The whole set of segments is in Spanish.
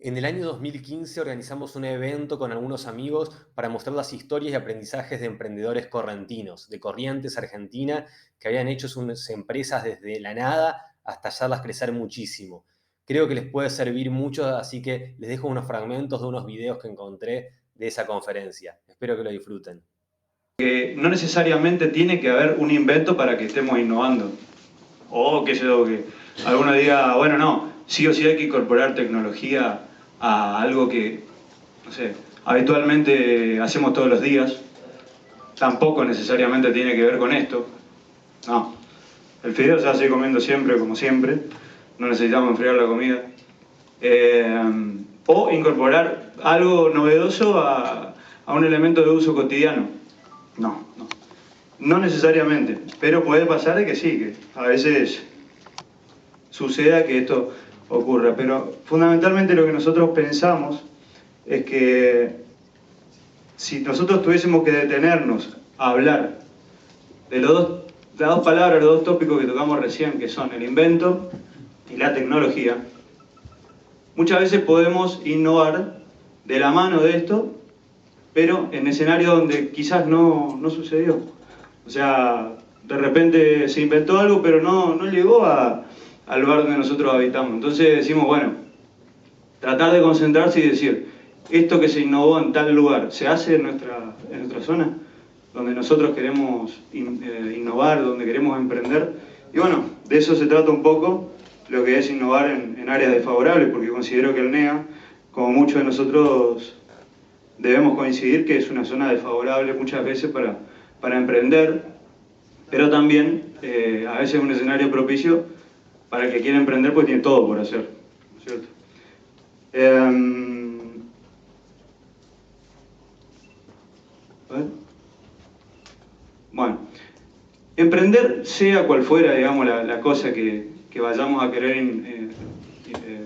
En el año 2015 organizamos un evento con algunos amigos para mostrar las historias y aprendizajes de emprendedores correntinos, de Corrientes, Argentina, que habían hecho sus empresas desde la nada hasta hacerlas crecer muchísimo. Creo que les puede servir mucho, así que les dejo unos fragmentos de unos videos que encontré de esa conferencia. Espero que lo disfruten. No necesariamente tiene que haber un invento para que estemos innovando. O qué sé yo, que alguno diga, bueno, no, sí o sí hay que incorporar tecnología a algo que, no sé, habitualmente hacemos todos los días. Tampoco necesariamente tiene que ver con esto. No, el fideo se hace comiendo siempre, como siempre. No necesitamos enfriar la comida. O incorporar algo novedoso a un elemento de uso cotidiano. No, no. No necesariamente, pero puede pasar de que sí, que a veces suceda que esto ocurra. Pero fundamentalmente lo que nosotros pensamos es que si nosotros tuviésemos que detenernos a hablar de, de las dos palabras, los dos tópicos que tocamos recién, que son el invento y la tecnología, muchas veces podemos innovar de la mano de esto, pero en escenarios donde quizás no sucedió. O sea, de repente se inventó algo, pero no llegó al lugar donde nosotros habitamos. Entonces decimos, bueno, tratar de concentrarse y decir, esto que se innovó en tal lugar, ¿se hace en nuestra zona? Donde nosotros queremos innovar, donde queremos emprender. Y bueno, de eso se trata un poco lo que es innovar en áreas desfavorables, porque considero que el NEA, como muchos de nosotros debemos coincidir que es una zona desfavorable muchas veces para emprender, pero también a veces es un escenario propicio para el que quiere emprender, pues tiene todo por hacer, ¿cierto? A ver. Bueno, emprender, sea cual fuera, digamos, la cosa que vayamos a querer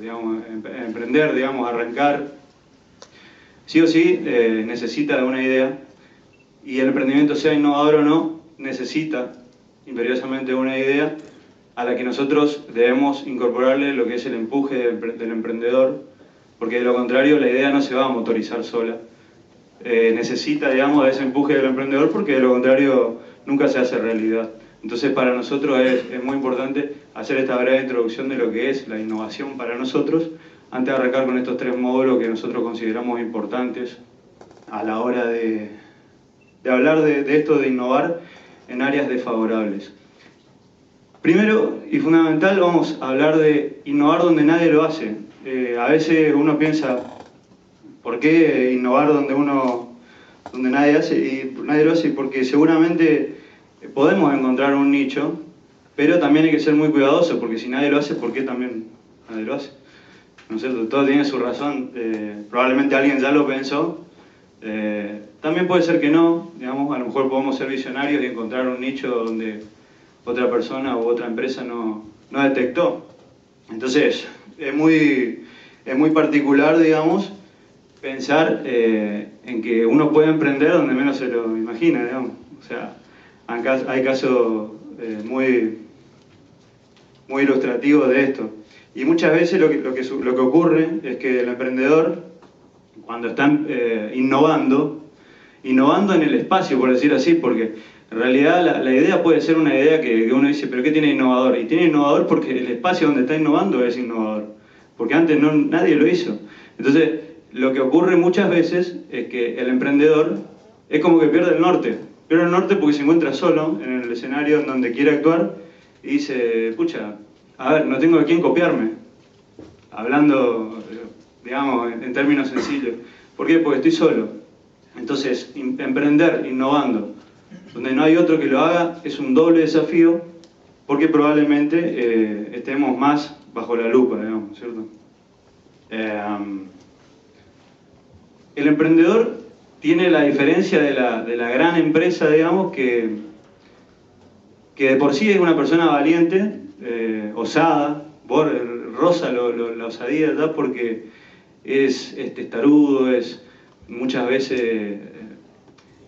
digamos, emprender, digamos, arrancar, sí o sí necesita de una idea, y el emprendimiento, sea innovador o no, necesita imperiosamente una idea a la que nosotros debemos incorporarle lo que es el empuje del emprendedor, porque de lo contrario la idea no se va a motorizar sola. Necesita, digamos, de ese empuje del emprendedor, porque de lo contrario nunca se hace realidad. Entonces para nosotros es muy importante hacer esta breve introducción de lo que es la innovación para nosotros, antes de arrancar con estos tres módulos que nosotros consideramos importantes a la hora de hablar de esto de innovar en áreas desfavorables. Primero y fundamental, vamos a hablar de innovar donde nadie lo hace. A veces uno piensa, ¿por qué innovar donde nadie hace? Y nadie lo hace porque seguramente podemos encontrar un nicho, pero también hay que ser muy cuidadoso, porque si nadie lo hace, ¿por qué también nadie lo hace? ¿No es cierto? Todo tiene su razón. Probablemente alguien ya lo pensó. También puede ser que no, digamos, a lo mejor podemos ser visionarios y encontrar un nicho donde otra persona u otra empresa no detectó. Entonces, es muy particular, digamos, pensar en que uno puede emprender donde menos se lo imagina, digamos. O sea, hay casos muy ilustrativos de esto. Y muchas veces lo que ocurre es que el emprendedor, cuando está innovando en el espacio, por decir así, porque en realidad la idea puede ser una idea que uno dice, pero ¿qué tiene innovador? Y tiene innovador porque el espacio donde está innovando es innovador, porque antes nadie lo hizo. Entonces, lo que ocurre muchas veces es que el emprendedor es como que pierde el norte porque se encuentra solo en el escenario en donde quiere actuar y dice, pucha, a ver, no tengo a quién copiarme, hablando, digamos, en términos sencillos. ¿Por qué? Porque estoy solo. Entonces, emprender innovando, donde no hay otro que lo haga, es un doble desafío, porque probablemente estemos más bajo la lupa, digamos, ¿cierto? El emprendedor tiene la diferencia de la gran empresa, digamos, que de por sí es una persona valiente, osada, roza la osadía, ¿verdad? Porque es testarudo, es muchas veces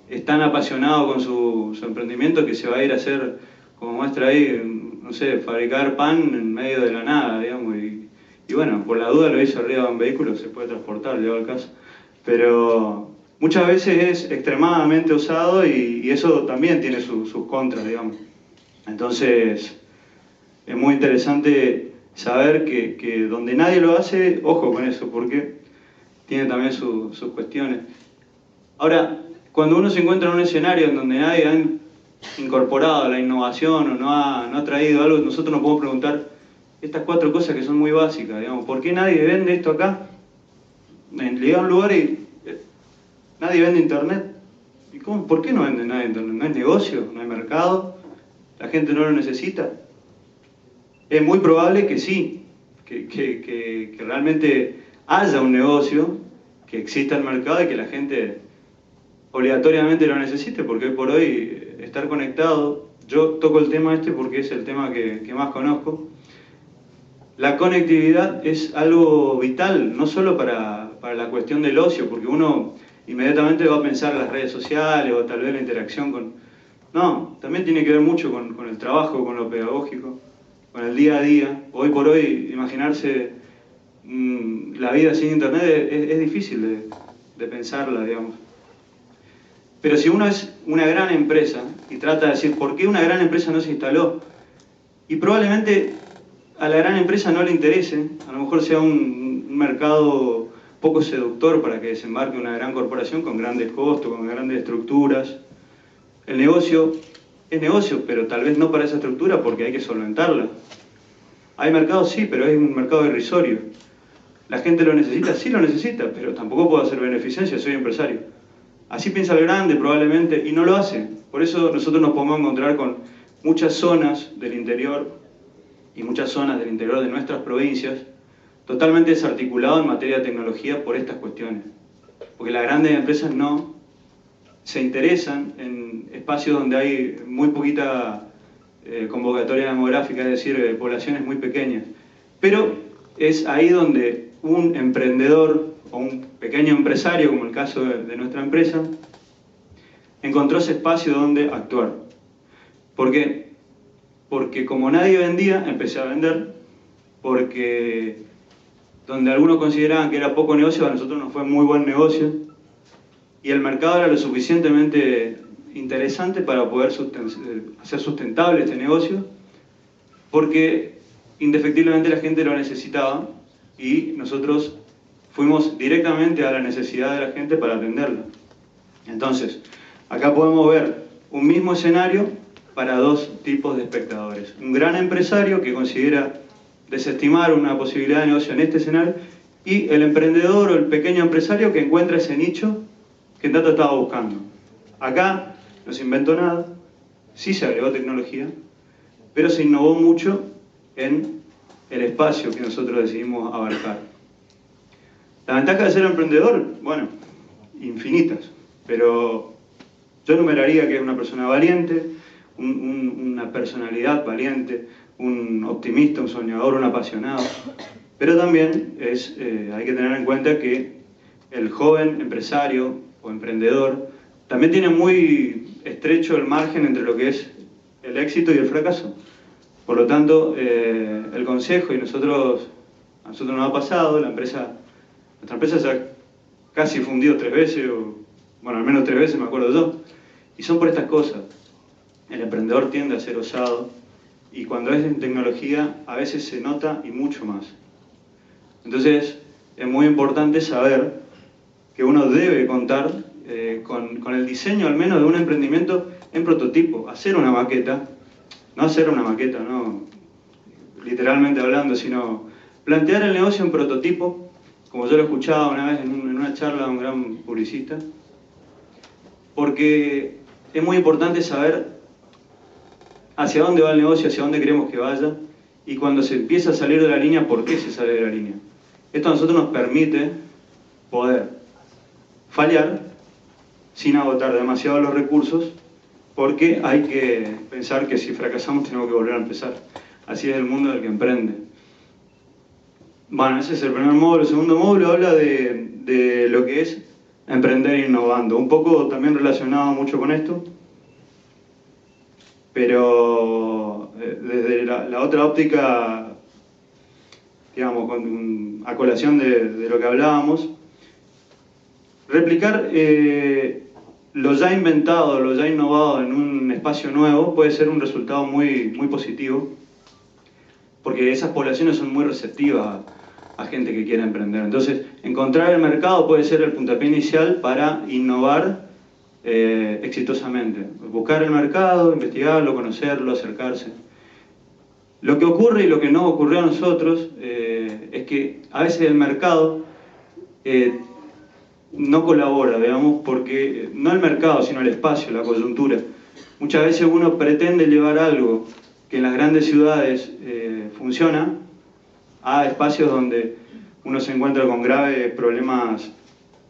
es tan apasionado con su emprendimiento que se va a ir a hacer, como muestra ahí, no sé, fabricar pan en medio de la nada, digamos, y bueno, por la duda lo hizo arriba de un vehículo, se puede transportar, llegó al caso. Pero muchas veces es extremadamente usado y eso también tiene sus contras, digamos. Entonces, es muy interesante saber que donde nadie lo hace, ojo con eso, porque tiene también sus cuestiones. Ahora, cuando uno se encuentra en un escenario en donde nadie ha incorporado la innovación o no ha traído algo, nosotros nos podemos preguntar estas 4 cosas que son muy básicas, digamos. ¿Por qué nadie vende esto acá? Llega a un lugar y nadie vende internet. ¿Y cómo? ¿Por qué no vende nadie internet? ¿No hay negocio? ¿No hay mercado? ¿La gente no lo necesita? Es muy probable que sí, que realmente haya un negocio, que exista el mercado y que la gente obligatoriamente lo necesite, porque hoy por hoy estar conectado, yo toco el tema este porque es el tema que más conozco. La conectividad es algo vital, no solo para la cuestión del ocio, porque uno inmediatamente va a pensar en las redes sociales o tal vez la interacción con... No, también tiene que ver mucho con el trabajo, con lo pedagógico, con el día a día. Hoy por hoy, imaginarse la vida sin internet es difícil de pensarla, digamos. Pero si uno es una gran empresa y trata de decir por qué una gran empresa no se instaló, y probablemente a la gran empresa no le interese, a lo mejor sea un mercado poco seductor para que desembarque una gran corporación con grandes costos, con grandes estructuras. El negocio es negocio, pero tal vez no para esa estructura porque hay que solventarla. Hay mercado, sí, pero es un mercado irrisorio. ¿La gente lo necesita? Sí lo necesita, pero tampoco puedo hacer beneficencia, soy empresario. Así piensa el grande probablemente y no lo hace. Por eso nosotros nos podemos encontrar con muchas zonas del interior y muchas zonas del interior de nuestras provincias totalmente desarticulado en materia de tecnología por estas cuestiones. Porque las grandes empresas no se interesan en espacios donde hay muy poquita convocatoria demográfica, es decir, poblaciones muy pequeñas. Pero es ahí donde un emprendedor o un pequeño empresario, como el caso de nuestra empresa, encontró ese espacio donde actuar. ¿Por qué? Porque como nadie vendía, empecé a vender, porque donde algunos consideraban que era poco negocio, a nosotros nos fue muy buen negocio, y el mercado era lo suficientemente interesante para poder hacer sustentable este negocio, porque indefectiblemente la gente lo necesitaba y nosotros fuimos directamente a la necesidad de la gente para atenderla. Entonces, acá podemos ver un mismo escenario para 2 tipos de espectadores. Un gran empresario que considera desestimar una posibilidad de negocio en este escenario y el emprendedor o el pequeño empresario que encuentra ese nicho que tanto estaba buscando. Acá no se inventó nada, sí se agregó tecnología, pero se innovó mucho en el espacio que nosotros decidimos abarcar. La ventaja de ser emprendedor, bueno, infinitas, pero yo enumeraría que es una persona valiente, una personalidad valiente, un optimista, un soñador, un apasionado, pero también hay que tener en cuenta que el joven empresario o emprendedor también tiene muy estrecho el margen entre lo que es el éxito y el fracaso. Por lo tanto, el consejo, y a nosotros nos ha pasado, nuestra empresa se ha casi fundido 3 veces, bueno, al menos 3 veces me acuerdo yo, y son por estas cosas. El emprendedor tiende a ser osado, y cuando es en tecnología a veces se nota y mucho más. Entonces, es muy importante saber que uno debe contar con el diseño al menos de un emprendimiento en prototipo, hacer una maqueta, no literalmente hablando, sino plantear el negocio en prototipo, como yo lo escuchaba una vez en una charla de un gran publicista, porque es muy importante saber hacia dónde va el negocio, hacia dónde queremos que vaya, y cuando se empieza a salir de la línea, ¿por qué se sale de la línea? Esto a nosotros nos permite poder fallar sin agotar demasiado los recursos, porque hay que pensar que si fracasamos tenemos que volver a empezar. Así es el mundo del que emprende. Bueno, ese es el primer módulo. El segundo módulo habla de lo que es emprender innovando. Un poco también relacionado mucho con esto, pero desde la otra óptica digamos, a colación de lo que hablábamos, replicar lo ya inventado, lo ya innovado en un espacio nuevo puede ser un resultado muy, muy positivo, porque esas poblaciones son muy receptivas a gente que quiere emprender. Entonces, encontrar el mercado puede ser el puntapié inicial para innovar exitosamente. Buscar el mercado, investigarlo, conocerlo, acercarse. Lo que ocurre y lo que no ocurrió a nosotros es que a veces el mercado no colabora, digamos, porque no el mercado, sino el espacio, la coyuntura. Muchas veces uno pretende llevar algo que en las grandes ciudades funciona a espacios donde uno se encuentra con graves problemas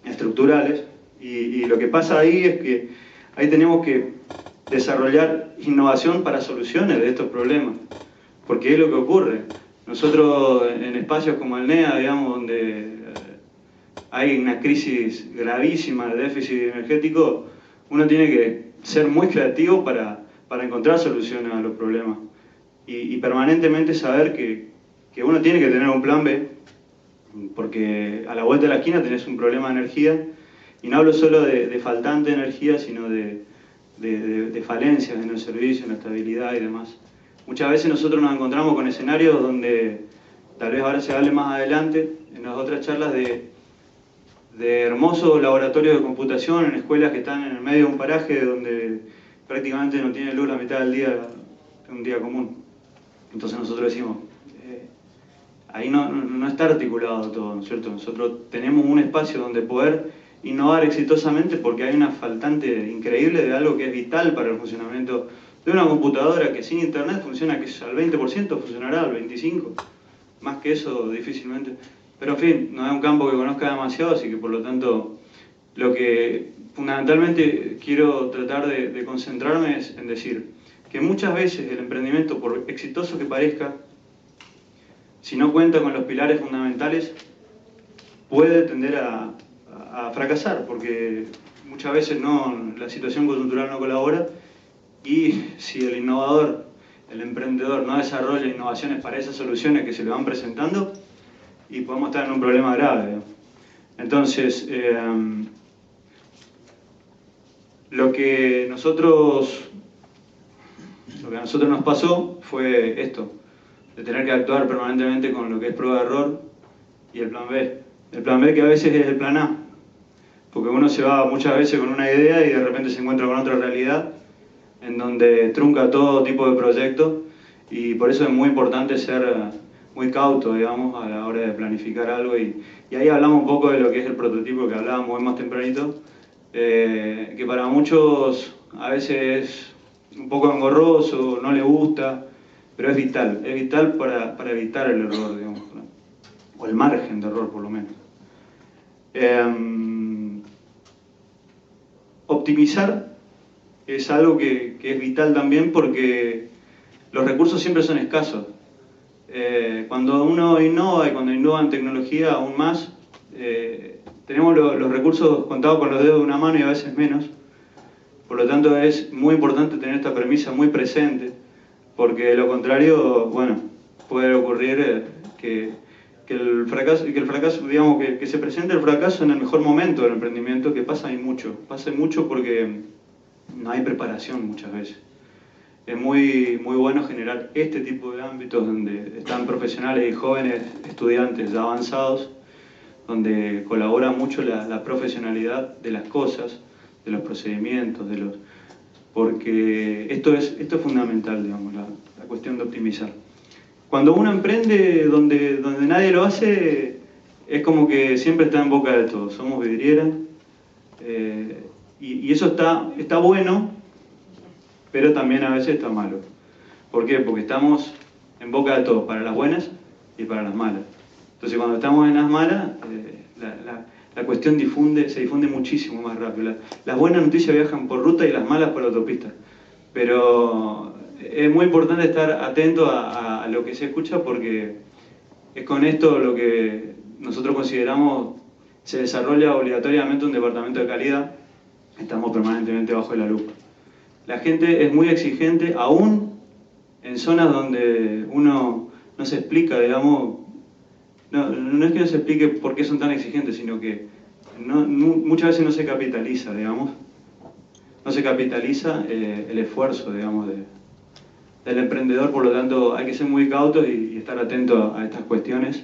estructurales y lo que pasa ahí es que ahí tenemos que desarrollar innovación para soluciones de estos problemas, porque es lo que ocurre. Nosotros en espacios como el NEA, digamos, donde hay una crisis gravísima de déficit energético, uno tiene que ser muy creativo para encontrar soluciones a los problemas y permanentemente saber que uno tiene que tener un plan B, porque a la vuelta de la esquina tenés un problema de energía, y no hablo solo de faltante de energía, sino de falencias en el servicio, en la estabilidad y demás. Muchas veces nosotros nos encontramos con escenarios donde, tal vez ahora se hable más adelante, en las otras charlas, de hermosos laboratorios de computación en escuelas que están en el medio de un paraje donde prácticamente no tiene luz la mitad del día, un día común. Entonces nosotros decimos, ahí no está articulado todo, ¿no es cierto? Nosotros tenemos un espacio donde poder innovar exitosamente porque hay una faltante increíble de algo que es vital para el funcionamiento de una computadora que sin internet funciona que al 20%, funcionará al 25%, más que eso difícilmente. Pero en fin, no es un campo que conozca demasiado, así que por lo tanto lo que fundamentalmente quiero tratar de concentrarme es en decir que muchas veces el emprendimiento, por exitoso que parezca, si no cuenta con los pilares fundamentales, puede tender a fracasar, porque muchas veces la situación coyuntural no colabora, y si el innovador, el emprendedor, no desarrolla innovaciones para esas soluciones que se le van presentando, y podemos estar en un problema grave, ¿no? Entonces, lo que a nosotros nos pasó fue esto, de tener que actuar permanentemente con lo que es prueba de error y el plan B. El plan B, que a veces es el plan A, porque uno se va muchas veces con una idea y de repente se encuentra con otra realidad en donde trunca todo tipo de proyectos, y por eso es muy importante ser muy cauto, digamos, a la hora de planificar algo, y ahí hablamos un poco de lo que es el prototipo que hablábamos hoy más tempranito, que para muchos a veces es un poco engorroso, no le gusta, pero es vital para evitar el error, digamos, ¿no? O el margen de error por lo menos. Optimizar es algo que es vital también, porque los recursos siempre son escasos. Cuando uno innova, y cuando innova en tecnología aún más, tenemos los recursos contados con los dedos de una mano y a veces menos. Por lo tanto es muy importante tener esta premisa muy presente, porque de lo contrario, bueno, puede ocurrir que el fracaso, digamos, que se presente el fracaso en el mejor momento del emprendimiento, que pasa mucho porque no hay preparación muchas veces. Es muy bueno generar este tipo de ámbitos donde están profesionales y jóvenes estudiantes ya avanzados, donde colabora mucho la profesionalidad de las cosas, de los procedimientos, porque esto es fundamental, digamos, la cuestión de optimizar. Cuando uno emprende donde nadie lo hace, es como que siempre está en boca de todos. Somos vidriera, y eso está bueno, pero también a veces está malo. ¿Por qué? Porque estamos en boca de todos, para las buenas y para las malas. Entonces cuando estamos en las malas, la cuestión se difunde muchísimo más rápido. Las buenas noticias viajan por ruta y las malas por autopista. Pero es muy importante estar atento a lo que se escucha, porque es con esto lo que nosotros consideramos se desarrolla obligatoriamente un departamento de calidad. Estamos permanentemente bajo la lupa. La gente es muy exigente, aún en zonas donde uno no se explica, digamos, no es que no se explique por qué son tan exigentes, sino que muchas veces no se capitaliza, digamos. No se capitaliza el esfuerzo, digamos, del emprendedor, por lo tanto hay que ser muy cautos y estar atento a estas cuestiones,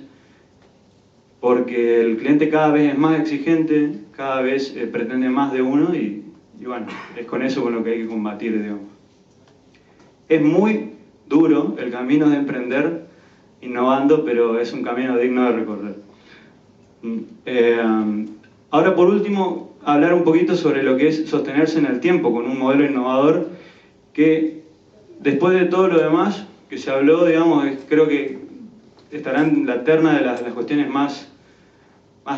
porque el cliente cada vez es más exigente, cada vez pretende más de uno y bueno, es con eso con lo que hay que combatir, digamos. Es muy duro el camino de emprender innovando, pero es un camino digno de recorrer. Ahora, por último, hablar un poquito sobre lo que es sostenerse en el tiempo con un modelo innovador que, después de todo lo demás que se habló, digamos, creo que estará en la terna de las cuestiones más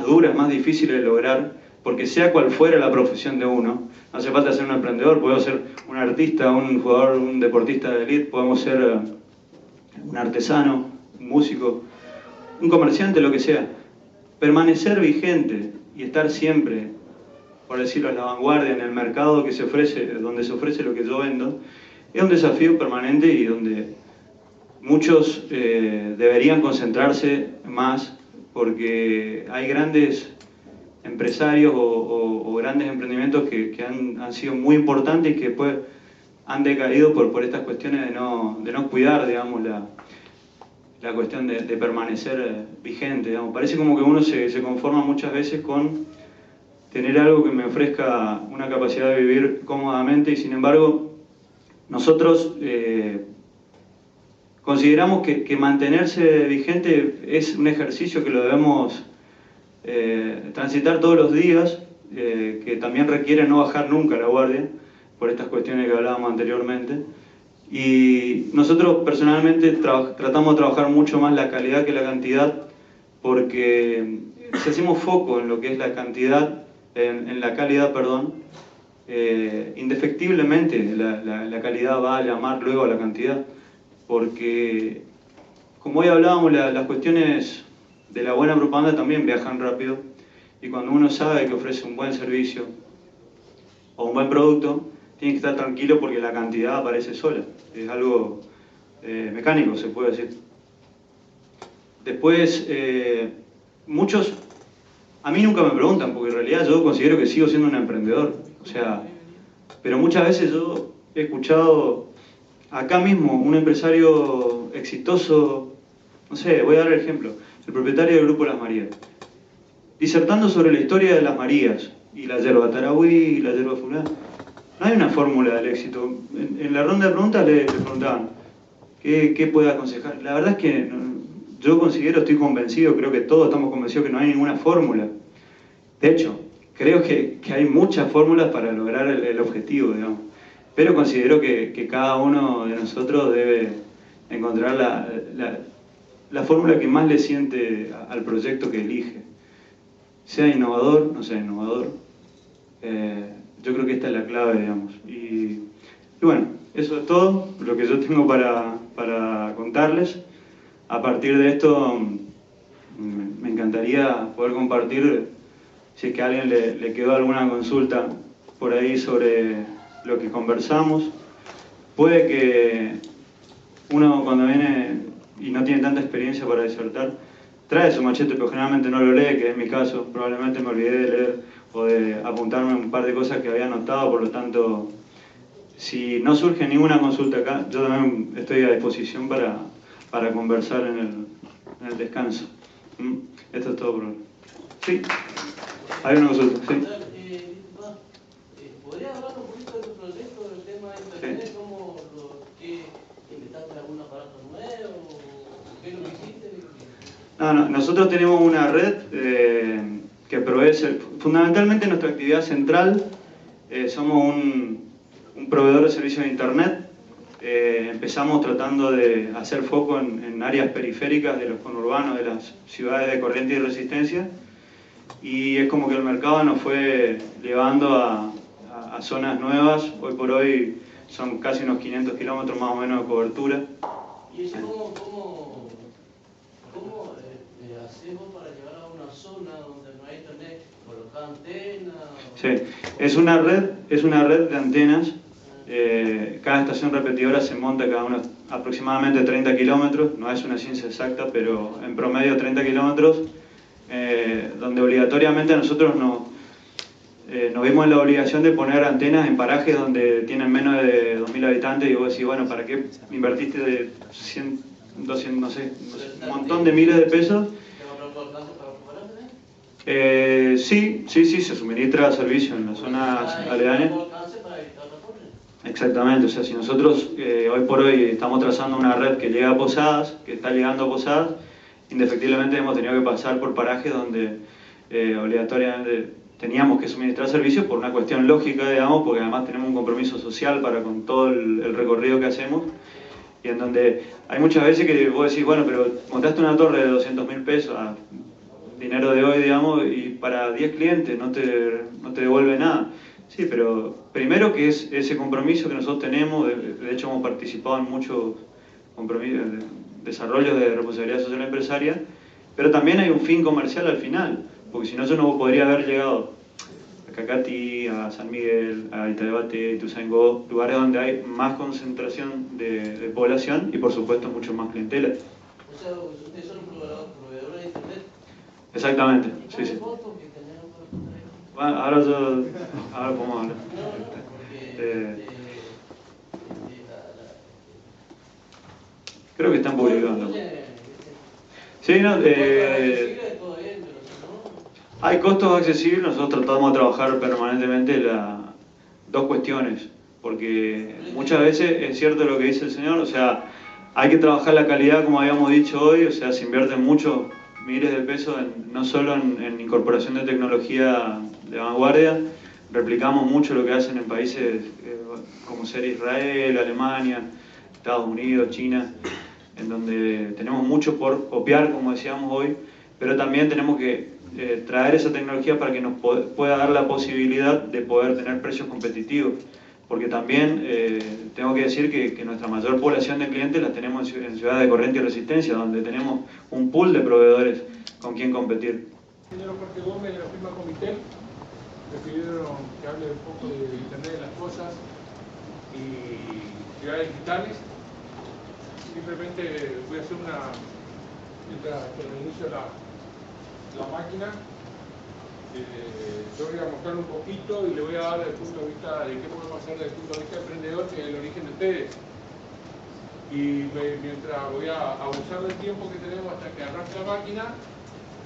duras, más difíciles de lograr, porque sea cual fuera la profesión de uno, no hace falta ser un emprendedor, podemos ser un artista, un jugador, un deportista de élite, podemos ser un artesano, un músico, un comerciante, lo que sea. Permanecer vigente y estar siempre, por decirlo, a la vanguardia en el mercado que se ofrece, donde se ofrece lo que yo vendo, es un desafío permanente y donde muchos deberían concentrarse más, porque hay grandes empresarios o grandes emprendimientos que han sido muy importantes y que después han decaído por estas cuestiones de no cuidar, digamos, la cuestión de permanecer vigente, digamos. Parece como que uno se conforma muchas veces con tener algo que me ofrezca una capacidad de vivir cómodamente y sin embargo nosotros consideramos que mantenerse vigente es un ejercicio que lo debemos transitar todos los días, que también requiere no bajar nunca la guardia, por estas cuestiones que hablábamos anteriormente. Y nosotros personalmente tratamos de trabajar mucho más la calidad que la cantidad, porque si hacemos foco en lo que es la cantidad, en la calidad, perdón, indefectiblemente la calidad va a llamar luego a la cantidad, porque como hoy hablábamos, las cuestiones de la buena propaganda también viajan rápido, y cuando uno sabe que ofrece un buen servicio o un buen producto, tiene que estar tranquilo porque la cantidad aparece sola. Es algo mecánico, se puede decir. Después, muchos, a mí nunca me preguntan, porque en realidad yo considero que sigo siendo un emprendedor. O sea, pero muchas veces yo he escuchado acá mismo un empresario exitoso, no sé, voy a dar el ejemplo, el propietario del Grupo Las Marías, disertando sobre la historia de las Marías, y la yerba tarahui, y la yerba fulana. No hay una fórmula del éxito. En la ronda de preguntas le preguntaban, ¿qué puede aconsejar? La verdad es que yo considero, estoy convencido, creo que todos estamos convencidos que no hay ninguna fórmula. De hecho, creo que hay muchas fórmulas para lograr el objetivo, digamos. Pero considero que cada uno de nosotros debe encontrar la fórmula que más le siente al proyecto que elige. Sea innovador, no sea innovador. Yo creo que esta es la clave, digamos. Y bueno, eso es todo lo que yo tengo para contarles. A partir de esto, me encantaría poder compartir, si es que a alguien le quedó alguna consulta por ahí sobre lo que conversamos. Puede que uno, cuando viene y no tiene tanta experiencia para disertar, trae su machete, pero generalmente no lo lee, que es mi caso. Probablemente me olvidé de leer o de apuntarme un par de cosas que había anotado, por lo tanto, si no surge ninguna consulta acá, yo también estoy a disposición para conversar en el descanso. Esto es todo por hoy. Sí, hay una consulta. Sí. ¿Podrías hablar un poquito de tu proyecto, del tema de internet? Sí. ¿Cómo inventaste algún aparato nuevo? ¿Qué lo hiciste? No, nosotros tenemos una red que provee, fundamentalmente nuestra actividad central, somos un proveedor de servicios de internet. Empezamos tratando de hacer foco en áreas periféricas de los conurbanos de las ciudades de Corrientes y Resistencia, y es como que el mercado nos fue llevando a zonas nuevas. Hoy por hoy son casi unos 500 kilómetros más o menos de cobertura. ¿Y eso cómo hacemos para llegar a una zona donde no hay internet? ¿Colocar antenas? Sí, es una red de antenas Cada estación repetidora se monta cada unos aproximadamente 30 kilómetros, no es una ciencia exacta, pero en promedio 30 kilómetros, donde obligatoriamente nosotros nos vimos en la obligación de poner antenas en parajes donde tienen menos de 2.000 habitantes y vos decís, bueno, ¿para qué invertiste de 100, 200, no sé, un montón de miles de pesos? Sí, se suministra servicio en las zonas aledañas. Exactamente, o sea, si nosotros hoy por hoy estamos trazando una red que llega a Posadas, que está llegando a Posadas, indefectiblemente hemos tenido que pasar por parajes donde obligatoriamente teníamos que suministrar servicios por una cuestión lógica, digamos, porque además tenemos un compromiso social para con todo el recorrido que hacemos, y en donde hay muchas veces que vos decís, bueno, pero montaste una torre de 200.000 pesos, dinero de hoy, digamos, y para 10 clientes no te devuelve nada. Sí, pero primero que es ese compromiso que nosotros tenemos, de hecho hemos participado en muchos desarrollos de responsabilidad social empresaria, pero también hay un fin comercial al final, porque si no yo no podría haber llegado a Cacati, a San Miguel, a Itaebate, Ituzaingó, lugares donde hay más concentración de población y por supuesto mucho más clientela. O sea, ustedes son proveedores de internet. Exactamente, sí. Bueno, ahora podemos hablar. Creo que están publicando. Sí, no, hay costos accesibles, nosotros tratamos de trabajar permanentemente dos cuestiones, porque muchas veces es cierto lo que dice el señor, o sea, hay que trabajar la calidad como habíamos dicho hoy, o sea, se invierten muchos miles de pesos no solo en incorporación de tecnología de vanguardia, replicamos mucho lo que hacen en países como ser Israel, Alemania, Estados Unidos, China, en donde tenemos mucho por copiar, como decíamos hoy, pero también tenemos que traer esa tecnología para que nos pueda dar la posibilidad de poder tener precios competitivos, porque también tengo que decir que nuestra mayor población de clientes la tenemos en ciudades de Corrientes y Resistencia, donde tenemos un pool de proveedores con quien competir. Señor Jorge Gómez de la firma Comitel, me pidieron que hable un poco de Internet de las Cosas y ciudades digitales. Simplemente voy a hacer mientras inicio la máquina, yo voy a mostrar un poquito y le voy a dar el punto de vista de qué podemos hacer desde el punto de vista emprendedor, que es el origen de ustedes. Y mientras voy a abusar del tiempo que tenemos hasta que arranque la máquina,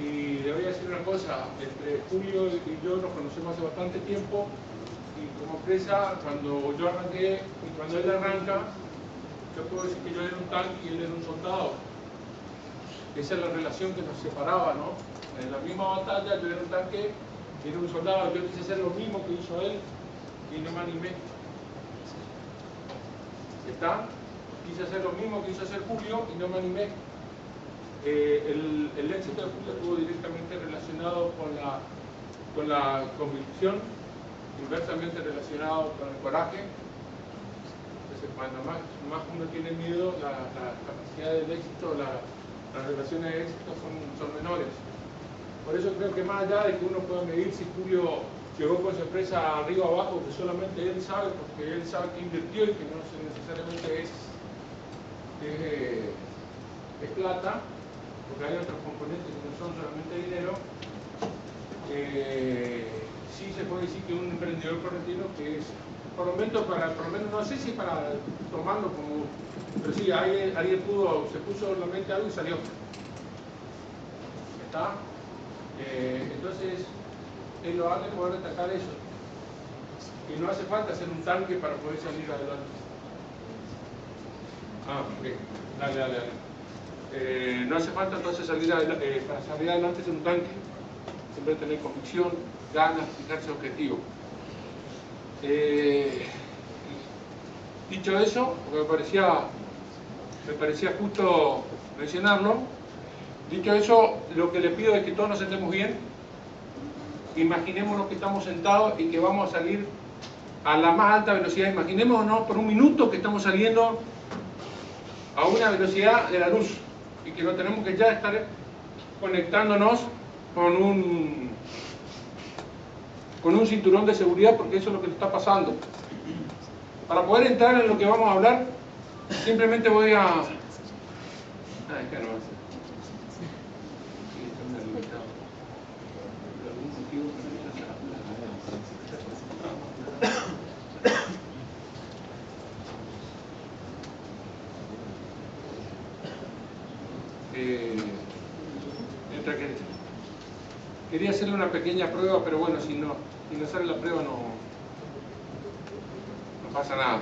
y le voy a decir una cosa, entre Julio y yo nos conocemos hace bastante tiempo, y como empresa, cuando yo arranqué y cuando él arranca, yo puedo decir que yo era un tanque y él era un soldado. Esa es la relación que nos separaba, ¿no? En la misma batalla yo era un tanque y era un soldado. Yo quise hacer lo mismo que hizo él y no me animé. ¿Está? Quise hacer lo mismo que hizo hacer Julio y no me animé. El éxito de Julio estuvo directamente relacionado con la convicción, inversamente relacionado con el coraje. Entonces, cuando más uno tiene miedo, la capacidad del éxito, las relaciones de éxito son menores. Por eso creo que más allá de que uno pueda medir si Julio llegó con su empresa arriba o abajo, que solamente él sabe, porque él sabe que invirtió y que no necesariamente es plata, porque hay otros componentes que no son solamente dinero. Sí se puede decir que un emprendedor correntino que es, por lo menos no sé si para tomarlo como, pero sí, alguien se puso en la mente algo y salió. ¿Está? Entonces, es loable poder destacar eso. Y no hace falta ser un tanque para poder salir adelante. Ok, dale. No hace falta entonces para salir adelante ser un tanque. Siempre tener convicción, ganas, fijarse objetivo. Dicho eso, porque me parecía justo mencionarlo, dicho eso, lo que le pido es que todos nos sentemos bien, imaginémonos que estamos sentados y que vamos a salir a la más alta velocidad. Imaginémonos por un minuto que estamos saliendo a una velocidad de la luz y que no tenemos que ya estar conectándonos con un cinturón de seguridad, porque eso es lo que está pasando. Para poder entrar en lo que vamos a hablar, simplemente voy a... Ah, es que no va a ser. Sí, está limitado. Por algún motivo no se mientras que quería hacerle una pequeña prueba, pero bueno, si no sale la prueba no pasa nada.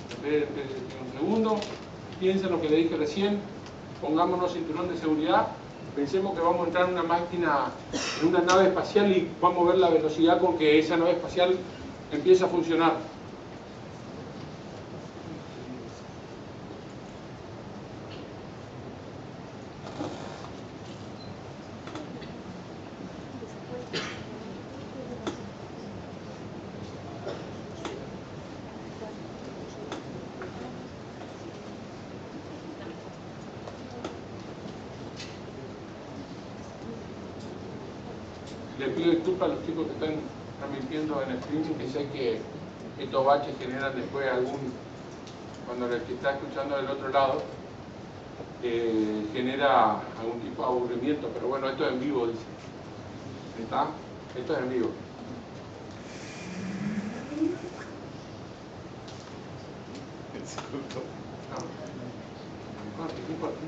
Esperen un segundo, piensen lo que le dije recién, pongámonos cinturón de seguridad, pensemos que vamos a entrar en una máquina, en una nave espacial y vamos a ver la velocidad con que esa nave espacial empieza a funcionar. Le pido disculpas a los chicos que están transmitiendo en streaming, que sé que estos baches generan después cuando el que está escuchando del otro lado, genera algún tipo de aburrimiento, pero bueno, esto es en vivo, dice. ¿Está? Esto es en vivo. No importa.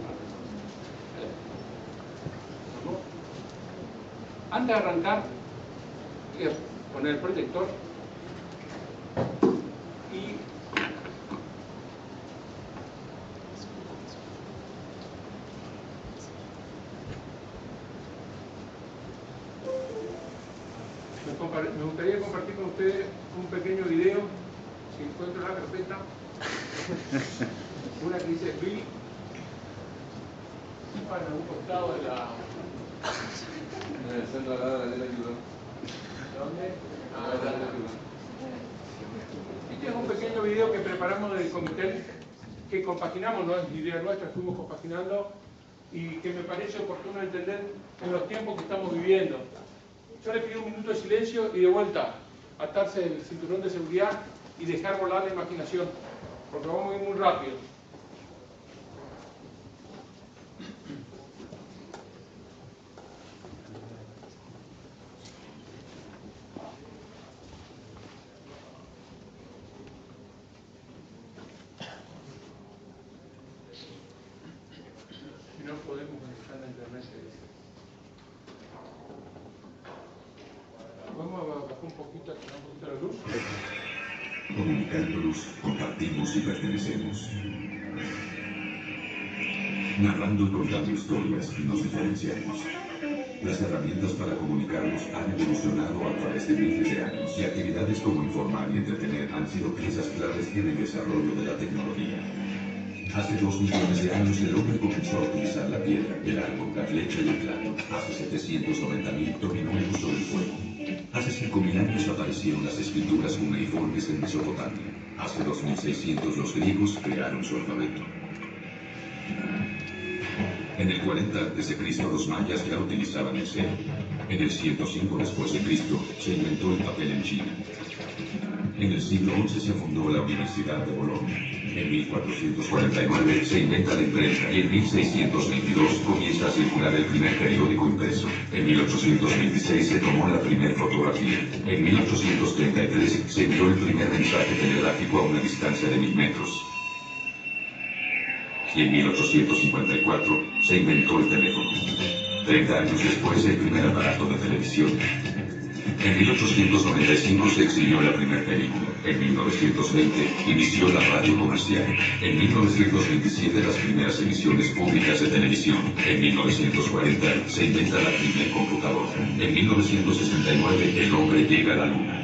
Antes de arrancar, voy a poner el proyector y me gustaría compartir con ustedes un pequeño video, si encuentro la carpeta, una que dice Bill, para en algún costado de la... En el centro de la ayuda. ¿Dónde? Este es un pequeño video que preparamos del comité, que compaginamos, no es idea nuestra, estuvimos compaginando y que me parece oportuno entender en los tiempos que estamos viviendo. Yo le pido un minuto de silencio y de vuelta, atarse el cinturón de seguridad y dejar volar la imaginación, porque vamos a ir muy rápido. No podemos conectar a internet. Vamos a bajar un poquito la luz. Comunicando luz, compartimos y pertenecemos. Narrando y contando historias, nos diferenciamos. Las herramientas para comunicarnos han evolucionado a través de miles de años y actividades como informar y entretener han sido piezas claves en el desarrollo de la tecnología. Hace 2 millones de años el hombre comenzó a utilizar la piedra, el árbol, la flecha y el plato. Hace 790.000 dominó el uso del fuego. Hace 5.000 años aparecieron las escrituras cuneiformes en Mesopotamia. Hace 2.600 los griegos crearon su alfabeto. En el 40 a.C. los mayas ya utilizaban el cero. En el 105 después de Cristo se inventó el papel en China. En el siglo XI se fundó la Universidad de Bolonia. En 1449 se inventa la imprenta y en 1622 comienza a circular el primer periódico impreso. En 1826 se tomó la primera fotografía. En 1833 se envió el primer mensaje telegráfico a una distancia de 1000 metros. Y en 1854 se inventó el teléfono. 30 años después el primer aparato de televisión. En 1895 se exhibió la primera película. En 1920 inició la radio comercial. En 1927 las primeras emisiones públicas de televisión. En 1940 se inventa la primera computadora. En 1969 el hombre llega a la luna.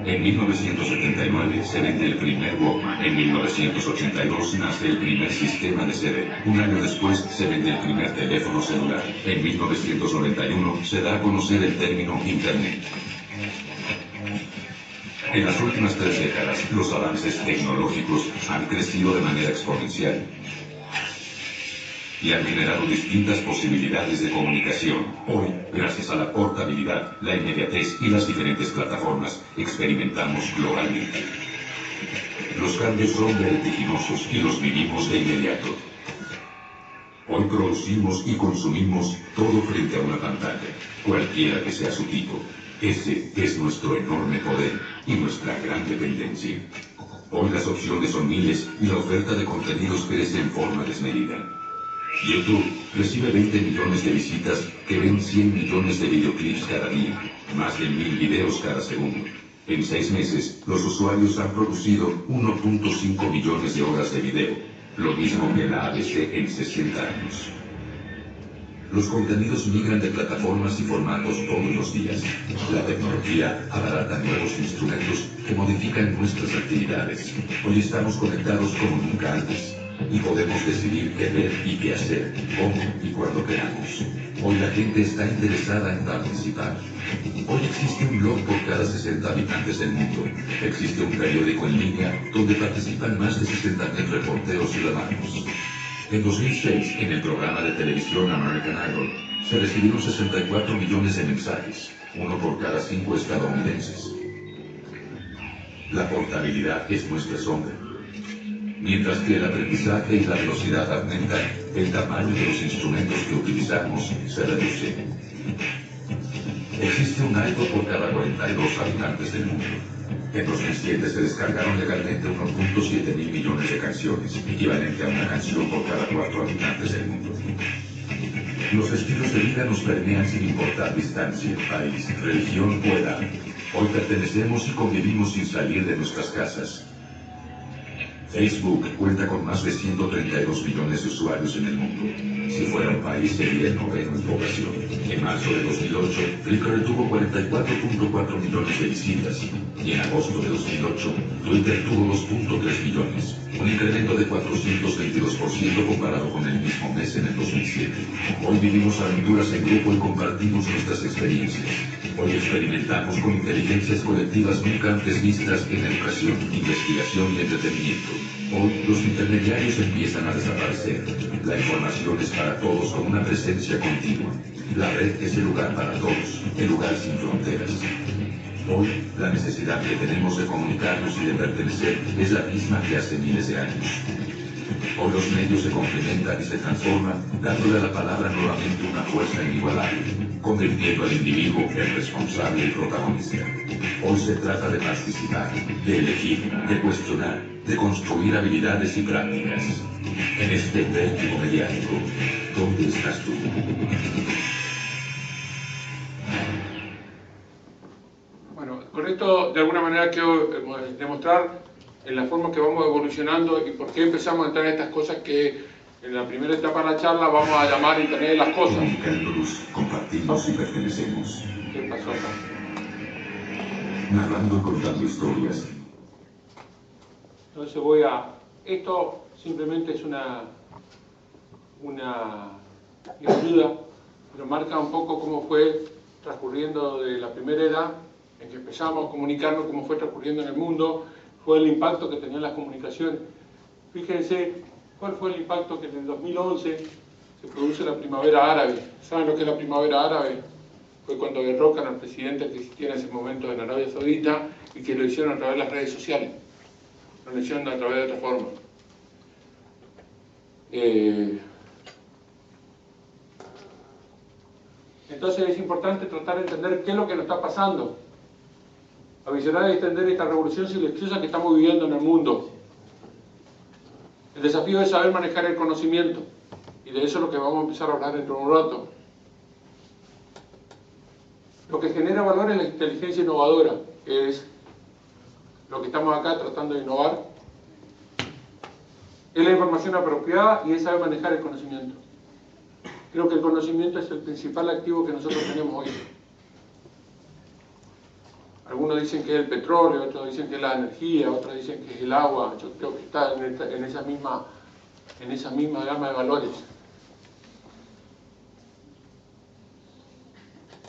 En 1979 se vende el primer Walkman. En 1982 nace el primer sistema de CD. Un año después se vende el primer teléfono celular. En 1991 se da a conocer el término Internet. En las últimas 3 décadas, los avances tecnológicos han crecido de manera exponencial. y han generado distintas posibilidades de comunicación. Hoy, gracias a la portabilidad, la inmediatez y las diferentes plataformas, experimentamos globalmente. Los cambios son vertiginosos y los vivimos de inmediato. Hoy producimos y consumimos todo frente a una pantalla, cualquiera que sea su tipo. Ese es nuestro enorme poder y nuestra gran dependencia. Hoy las opciones son miles y la oferta de contenidos crece en forma desmedida. YouTube recibe 20 millones de visitas que ven 100 millones de videoclips cada día, más de 1000 videos cada segundo. En 6 meses, los usuarios han producido 1.5 millones de horas de video, lo mismo que la ABC en 60 años. Los contenidos migran de plataformas y formatos todos los días. La tecnología abarata nuevos instrumentos que modifican nuestras actividades. Hoy estamos conectados como nunca antes y podemos decidir qué ver y qué hacer, cómo y cuando queramos. Hoy la gente está interesada en participar. Hoy existe un blog por cada 60 habitantes del mundo. Existe un periódico en línea donde participan más de 60.000 reporteros ciudadanos. En 2006, en el programa de televisión American Idol, se recibieron 64 millones de mensajes, uno por cada 5 estadounidenses. La portabilidad es nuestra sombra. Mientras que el aprendizaje y la velocidad aumentan, el tamaño de los instrumentos que utilizamos se reduce. Existe un iPod por cada 42 habitantes del mundo. En 2007 se descargaron legalmente 1.7 mil millones de canciones, equivalente a una canción por cada 4 habitantes del mundo. Los estilos de vida nos permean sin importar distancia, país, religión o edad. Hoy pertenecemos y convivimos sin salir de nuestras casas. Facebook cuenta con más de 132 millones de usuarios en el mundo. Si fuera un país sería el noveno en población. En marzo de 2008, Flickr tuvo 44.4 millones de visitas y en agosto de 2008, Twitter tuvo 2.3 millones, un incremento de 422% comparado con el mismo mes en el 2007. Hoy vivimos aventuras en grupo y compartimos nuestras experiencias. Hoy experimentamos con inteligencias colectivas nunca antes vistas en educación, investigación y entretenimiento. Hoy los intermediarios empiezan a desaparecer. La información es para todos con una presencia continua. La red es el lugar para todos, el lugar sin fronteras. Hoy, la necesidad que tenemos de comunicarnos y de pertenecer es la misma que hace miles de años. Hoy los medios se complementan y se transforman, dándole a la palabra nuevamente una fuerza inigualable, convirtiendo al individuo en responsable y protagonista. Hoy se trata de participar, de elegir, de cuestionar, de construir habilidades y prácticas. En este vértigo mediático, ¿dónde estás tú? Bueno, con esto de alguna manera quiero demostrar en la forma que vamos evolucionando y por qué empezamos a entrar en estas cosas que en la primera etapa de la charla vamos a llamar Internet de las Cosas. Comunicándonos, compartimos y pertenecemos. ¿Qué pasó acá? Narrando y contando historias. Entonces esto simplemente es una ayuda, pero marca un poco cómo fue transcurriendo de la primera edad en que empezamos a comunicarnos, cómo fue transcurriendo en el mundo, fue el impacto que tenían las comunicaciones. Fíjense cuál fue el impacto que en el 2011 se produce la primavera árabe. ¿Saben lo que es la primavera árabe? Fue cuando derrocan al presidente que existía en ese momento en Arabia Saudita y que lo hicieron a través de las redes sociales. Lo hicieron a través de otra forma. Entonces es importante tratar de entender qué es lo que nos está pasando. A visionar y extender esta revolución silenciosa que estamos viviendo en el mundo. El desafío es saber manejar el conocimiento. Y de eso es lo que vamos a empezar a hablar dentro de un rato. Lo que genera valor es la inteligencia innovadora, que es lo que estamos acá tratando de innovar. Es la información apropiada y es saber manejar el conocimiento. Creo que el conocimiento es el principal activo que nosotros tenemos hoy. Algunos dicen que es el petróleo, otros dicen que es la energía, otros dicen que es el agua. Yo creo que está en esa misma gama de valores.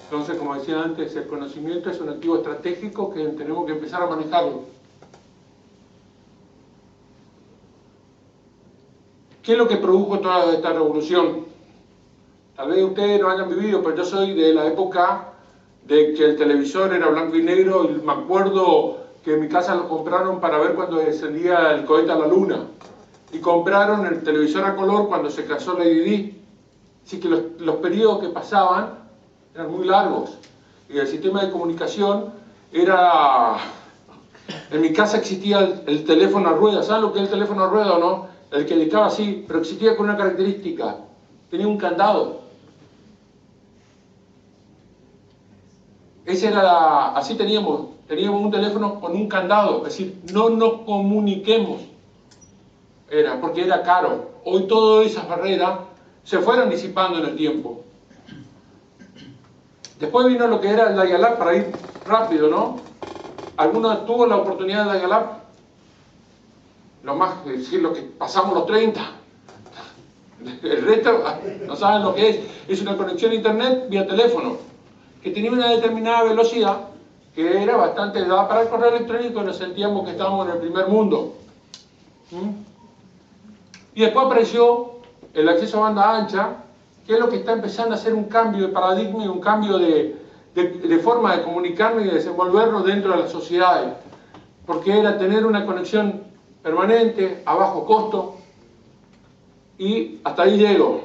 Entonces, como decía antes, el conocimiento es un activo estratégico que tenemos que empezar a manejarlo. ¿Qué es lo que produjo toda esta revolución? Tal vez ustedes no hayan vivido, pero yo soy de la época de que el televisor era blanco y negro, y me acuerdo que en mi casa lo compraron para ver cuando descendía el cohete a la luna, y compraron el televisor a color cuando se casó Lady Di. Así que los periodos que pasaban eran muy largos, y el sistema de comunicación era... En mi casa existía el teléfono a rueda. ¿Saben lo que es el teléfono a rueda o no? El que dictaba así, pero existía con una característica: tenía un candado. Así teníamos un teléfono con un candado, es decir, no nos comuniquemos. Porque era caro. Hoy todas esas barreras se fueron disipando en el tiempo. Después vino lo que era el dial-up, para ir rápido, ¿no? ¿Alguno tuvo la oportunidad de dial-up? Es decir, lo que pasamos los 30. El resto no saben lo que es. Es una conexión a internet vía teléfono, que tenía una determinada velocidad, que era bastante dada para el correo electrónico, y nos sentíamos que estábamos en el primer mundo. Y después apareció el acceso a banda ancha, que es lo que está empezando a hacer un cambio de paradigma y un cambio de forma de comunicarnos y de desenvolvernos dentro de las sociedades. Porque era tener una conexión permanente, a bajo costo, y hasta ahí llego.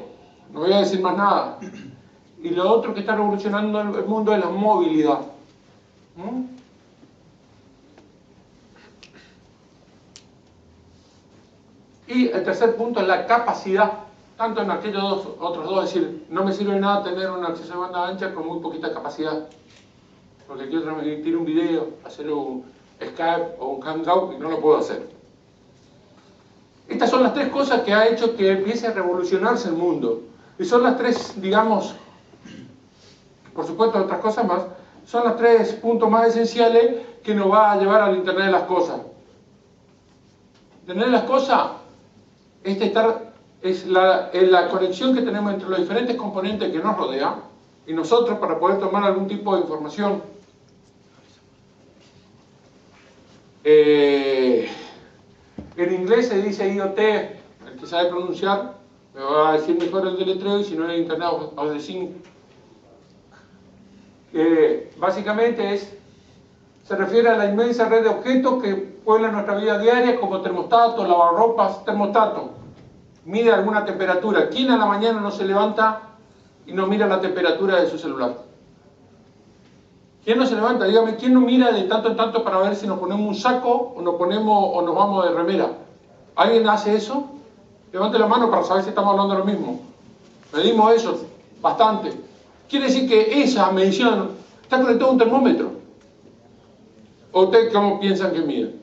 No voy a decir más nada. Y lo otro que está revolucionando el mundo es la movilidad. Y el tercer punto es la capacidad, tanto en aquellos otros dos, es decir, no me sirve nada tener un acceso a banda ancha con muy poquita capacidad, porque quiero transmitir un video, hacer un Skype o un Hangout, y no lo puedo hacer. Estas son las tres cosas que ha hecho que empiece a revolucionarse el mundo, y son las tres, digamos, por supuesto otras cosas más, son los tres puntos más esenciales que nos va a llevar al Internet de las cosas. Internet de las cosas es la conexión que tenemos entre los diferentes componentes que nos rodean y nosotros para poder tomar algún tipo de información. En inglés se dice IoT, el que sabe pronunciar me va a decir mejor el deletreo, y si no en Internet os decimos. Básicamente se refiere a la inmensa red de objetos que pueblan nuestra vida diaria, como termostatos, lavarropas. Termostato mide alguna temperatura. ¿Quién a la mañana no se levanta y no mira la temperatura de su celular? ¿Quién no se levanta? Dígame, ¿quién no mira de tanto en tanto para ver si nos ponemos un saco o nos vamos de remera? ¿Alguien hace eso? Levante la mano para saber si estamos hablando de lo mismo. Medimos eso bastante. Quiere decir que esa medición está conectada a un termómetro. ¿O ustedes cómo piensan que mide?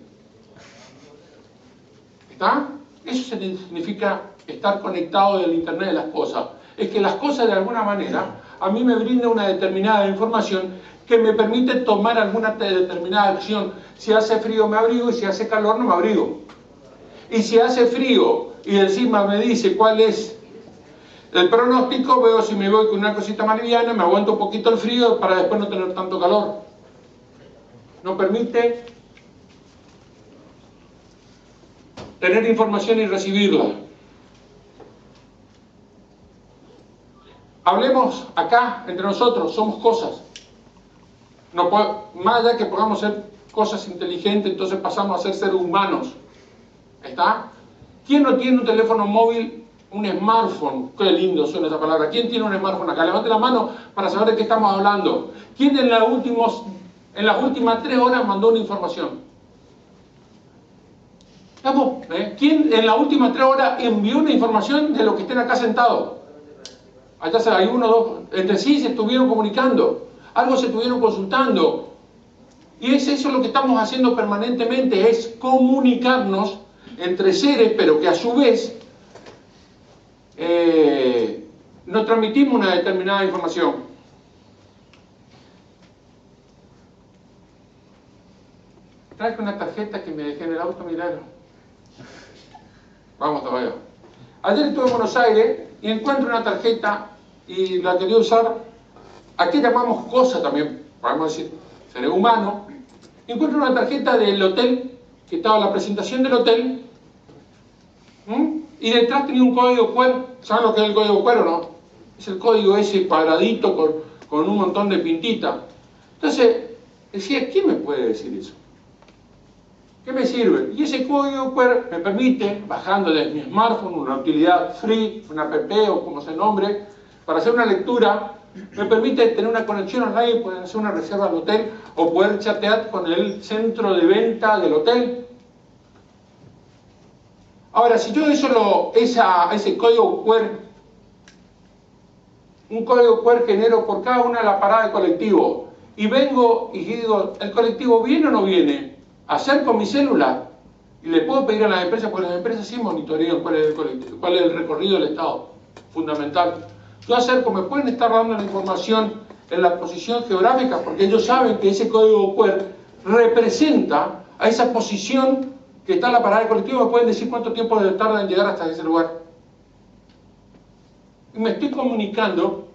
¿Está? Eso significa estar conectado del Internet de las cosas. Es que las cosas de alguna manera a mí me brindan una determinada información que me permite tomar alguna determinada acción. Si hace frío me abrigo, y si hace calor no me abrigo. Y si hace frío y encima me dice cuál es el pronóstico, veo si me voy con una cosita más liviana, me aguanto un poquito el frío para después no tener tanto calor. Nos permite tener información y recibirla. Hablemos acá entre nosotros, somos cosas. Más allá que podamos ser cosas inteligentes, entonces pasamos a ser seres humanos. ¿Está? ¿Quién no tiene un teléfono móvil, un smartphone? Qué lindo suena esa palabra. ¿Quién tiene un smartphone acá? Levante la mano para saber de qué estamos hablando. ¿Quién en las últimas 3 horas mandó una información? ¿Quién en las últimas 3 horas envió una información de los que estén acá sentados? Allá hay uno, dos, entre sí se estuvieron comunicando, algo se estuvieron consultando. Y es eso lo que estamos haciendo permanentemente, es comunicarnos entre seres, pero que a su vez nos transmitimos una determinada información. Traje una tarjeta que me dejé en el auto, miralo. Vamos todavía. Ayer estuve en Buenos Aires y encuentro una tarjeta y la quería usar. Aquí llamamos cosa también, podemos decir, seres humanos. Encuentro una tarjeta del hotel, que estaba en la presentación del hotel. y detrás tenía un código QR. ¿Saben lo que es el código QR o no? Es el código ese cuadradito con un montón de pintitas. Entonces, decía, ¿quién me puede decir eso? ¿Qué me sirve? Y ese código QR me permite, bajando desde mi smartphone, una utilidad free, una app o como se nombre, para hacer una lectura, me permite tener una conexión online, poder hacer una reserva al hotel o poder chatear con el centro de venta del hotel. Ahora, si yo ese código QR, un código QR genero por cada una de las paradas de colectivo, y vengo y digo, ¿el colectivo viene o no viene? Acerco mi celular y le puedo pedir a las empresas, porque las empresas sí monitorean cuál es el recorrido del Estado, fundamental. Yo acerco, me pueden estar dando la información en la posición geográfica, porque ellos saben que ese código QR representa a esa posición que está en la parada de colectivo, me pueden decir cuánto tiempo tarda en llegar hasta ese lugar. Y me estoy comunicando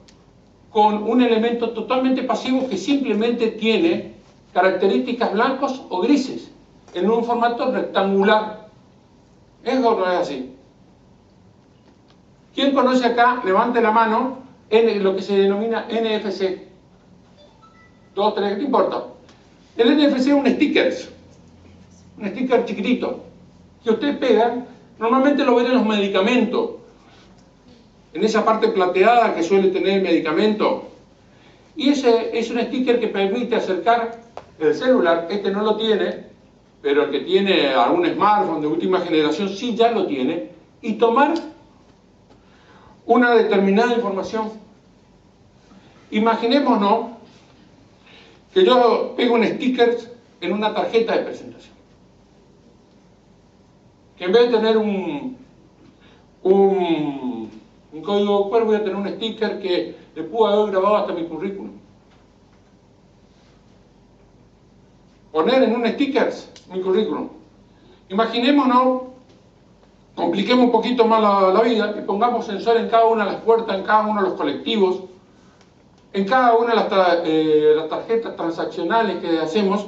con un elemento totalmente pasivo que simplemente tiene características blancos o grises, en un formato rectangular. ¿Es o no es así? ¿Quién conoce acá? Levante la mano en lo que se denomina NFC. 2, 3, ¿qué importa? El NFC es un sticker chiquitito, que usted pega, normalmente lo ven en los medicamentos, en esa parte plateada que suele tener el medicamento. Y ese es un sticker que permite acercar el celular, este no lo tiene, pero el que tiene algún smartphone de última generación sí ya lo tiene, y tomar una determinada información. Imaginémonos que yo pego un sticker en una tarjeta de presentación, que en vez de tener un código QR voy a tener un sticker que le pudo haber grabado hasta mi currículum. Poner en un sticker mi currículum. Imaginémonos, compliquemos un poquito más la vida y pongamos sensor en cada una de las puertas, en cada uno de los colectivos, en cada una de las tarjetas transaccionales que hacemos,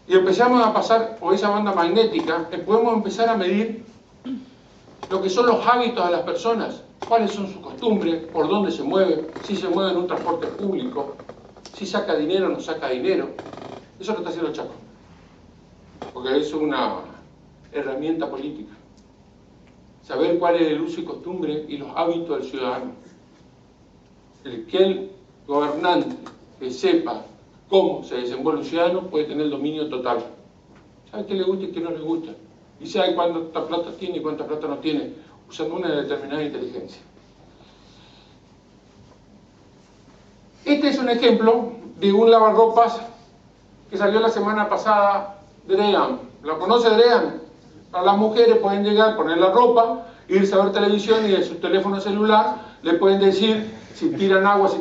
y empezamos a pasar por esa banda magnética, podemos empezar a medir lo que son los hábitos de las personas, cuáles son sus costumbres, por dónde se mueve, si se mueve en un transporte público, si saca dinero o no saca dinero. Eso lo está haciendo el Chaco, porque es una herramienta política. Saber cuál es el uso y costumbre y los hábitos del ciudadano. El gobernante que sepa cómo se desenvuelve un ciudadano puede tener el dominio total. Sabe qué le gusta y qué no le gusta. Y sabe cuánta plata tiene y cuánta plata no tiene, usando una determinada inteligencia. Este es un ejemplo de un lavarropas que salió la semana pasada, Dream. ¿Lo conoce Dream? Para las mujeres pueden llegar, poner la ropa, irse a ver televisión y de su teléfono celular le pueden decir si tiran agua,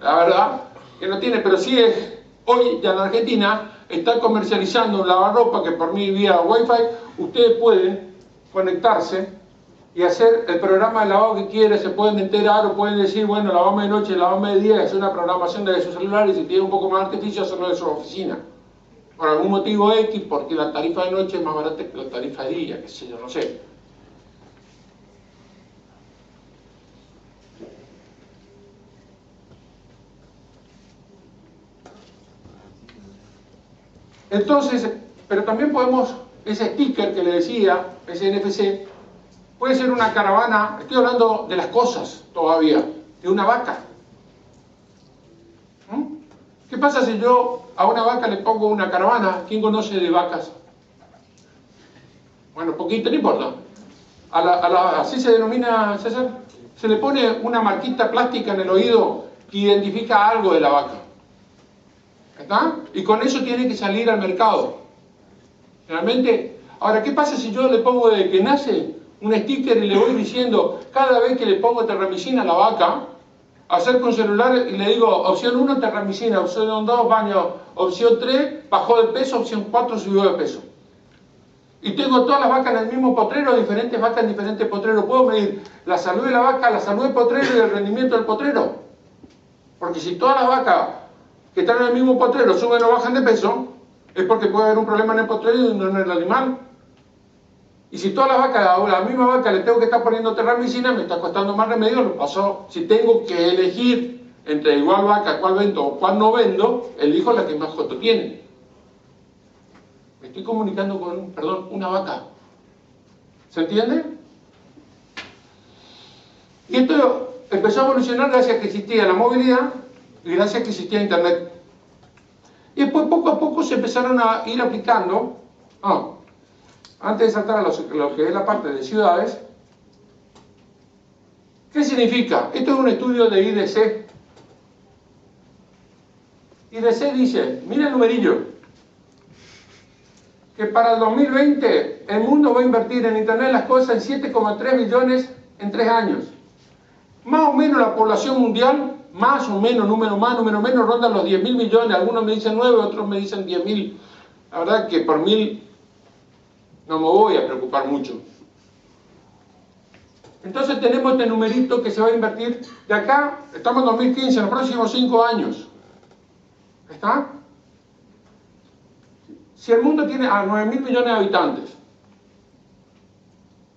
la verdad que no tiene, pero sí es, hoy ya en Argentina está comercializando un lavarropa que por mí vía Wi-Fi, ustedes pueden conectarse y hacer el programa de lavado que quieran, se pueden enterar o pueden decir, bueno, lavame de noche, lavame de día, hacer una programación de su celular y si tiene un poco más de artificio, hacerlo de su oficina. Por algún motivo X, porque la tarifa de noche es más barata que la tarifa de día, qué sé yo, no sé. Entonces, pero también podemos, ese sticker que le decía, ese NFC, puede ser una caravana, estoy hablando de las cosas todavía, de una vaca. ¿Qué pasa si yo a una vaca le pongo una caravana? ¿Quién conoce de vacas? Bueno, poquito, no importa. Así se denomina, César, se le pone una marquita plástica en el oído que identifica algo de la vaca. ¿Está? Y con eso tiene que salir al mercado. Realmente, ahora, ¿qué pasa si yo le pongo desde que nace un sticker y le voy diciendo, cada vez que le pongo terramicina a la vaca, acerco un celular y le digo, opción 1, terramicina, opción 2, baño, opción 3, bajó de peso, opción 4, subió de peso. Y tengo todas las vacas en el mismo potrero, diferentes vacas en diferentes potreros. Puedo medir la salud de la vaca, la salud del potrero y el rendimiento del potrero. Porque si todas las vacas que están en el mismo potrero suben o bajan de peso, es porque puede haber un problema en el potrero y no en el animal. Y si todas las vacas, a la misma vaca le tengo que estar poniendo terramicina, me está costando más remedio, lo paso. Si tengo que elegir entre igual vaca, cuál vendo o cuál no vendo, elijo la que más costo tiene. Me estoy comunicando con, perdón, una vaca. ¿Se entiende? Y esto empezó a evolucionar gracias a que existía la movilidad y gracias a que existía Internet. Y después poco a poco se empezaron a ir aplicando. Antes de saltar a lo que es la parte de ciudades, ¿qué significa? Esto es un estudio de IDC. IDC dice, mira el numerillo, que para el 2020 el mundo va a invertir en Internet las cosas en 7,3 billones en 3 años. Más o menos la población mundial, más o menos, número más, número menos, ronda los 10.000 millones. Algunos me dicen 9, otros me dicen 10.000. La verdad que por 1.000 no me voy a preocupar mucho. Entonces tenemos este numerito que se va a invertir de acá, estamos en 2015, en los próximos 5 años. ¿Está? Si el mundo tiene 9.000 millones de habitantes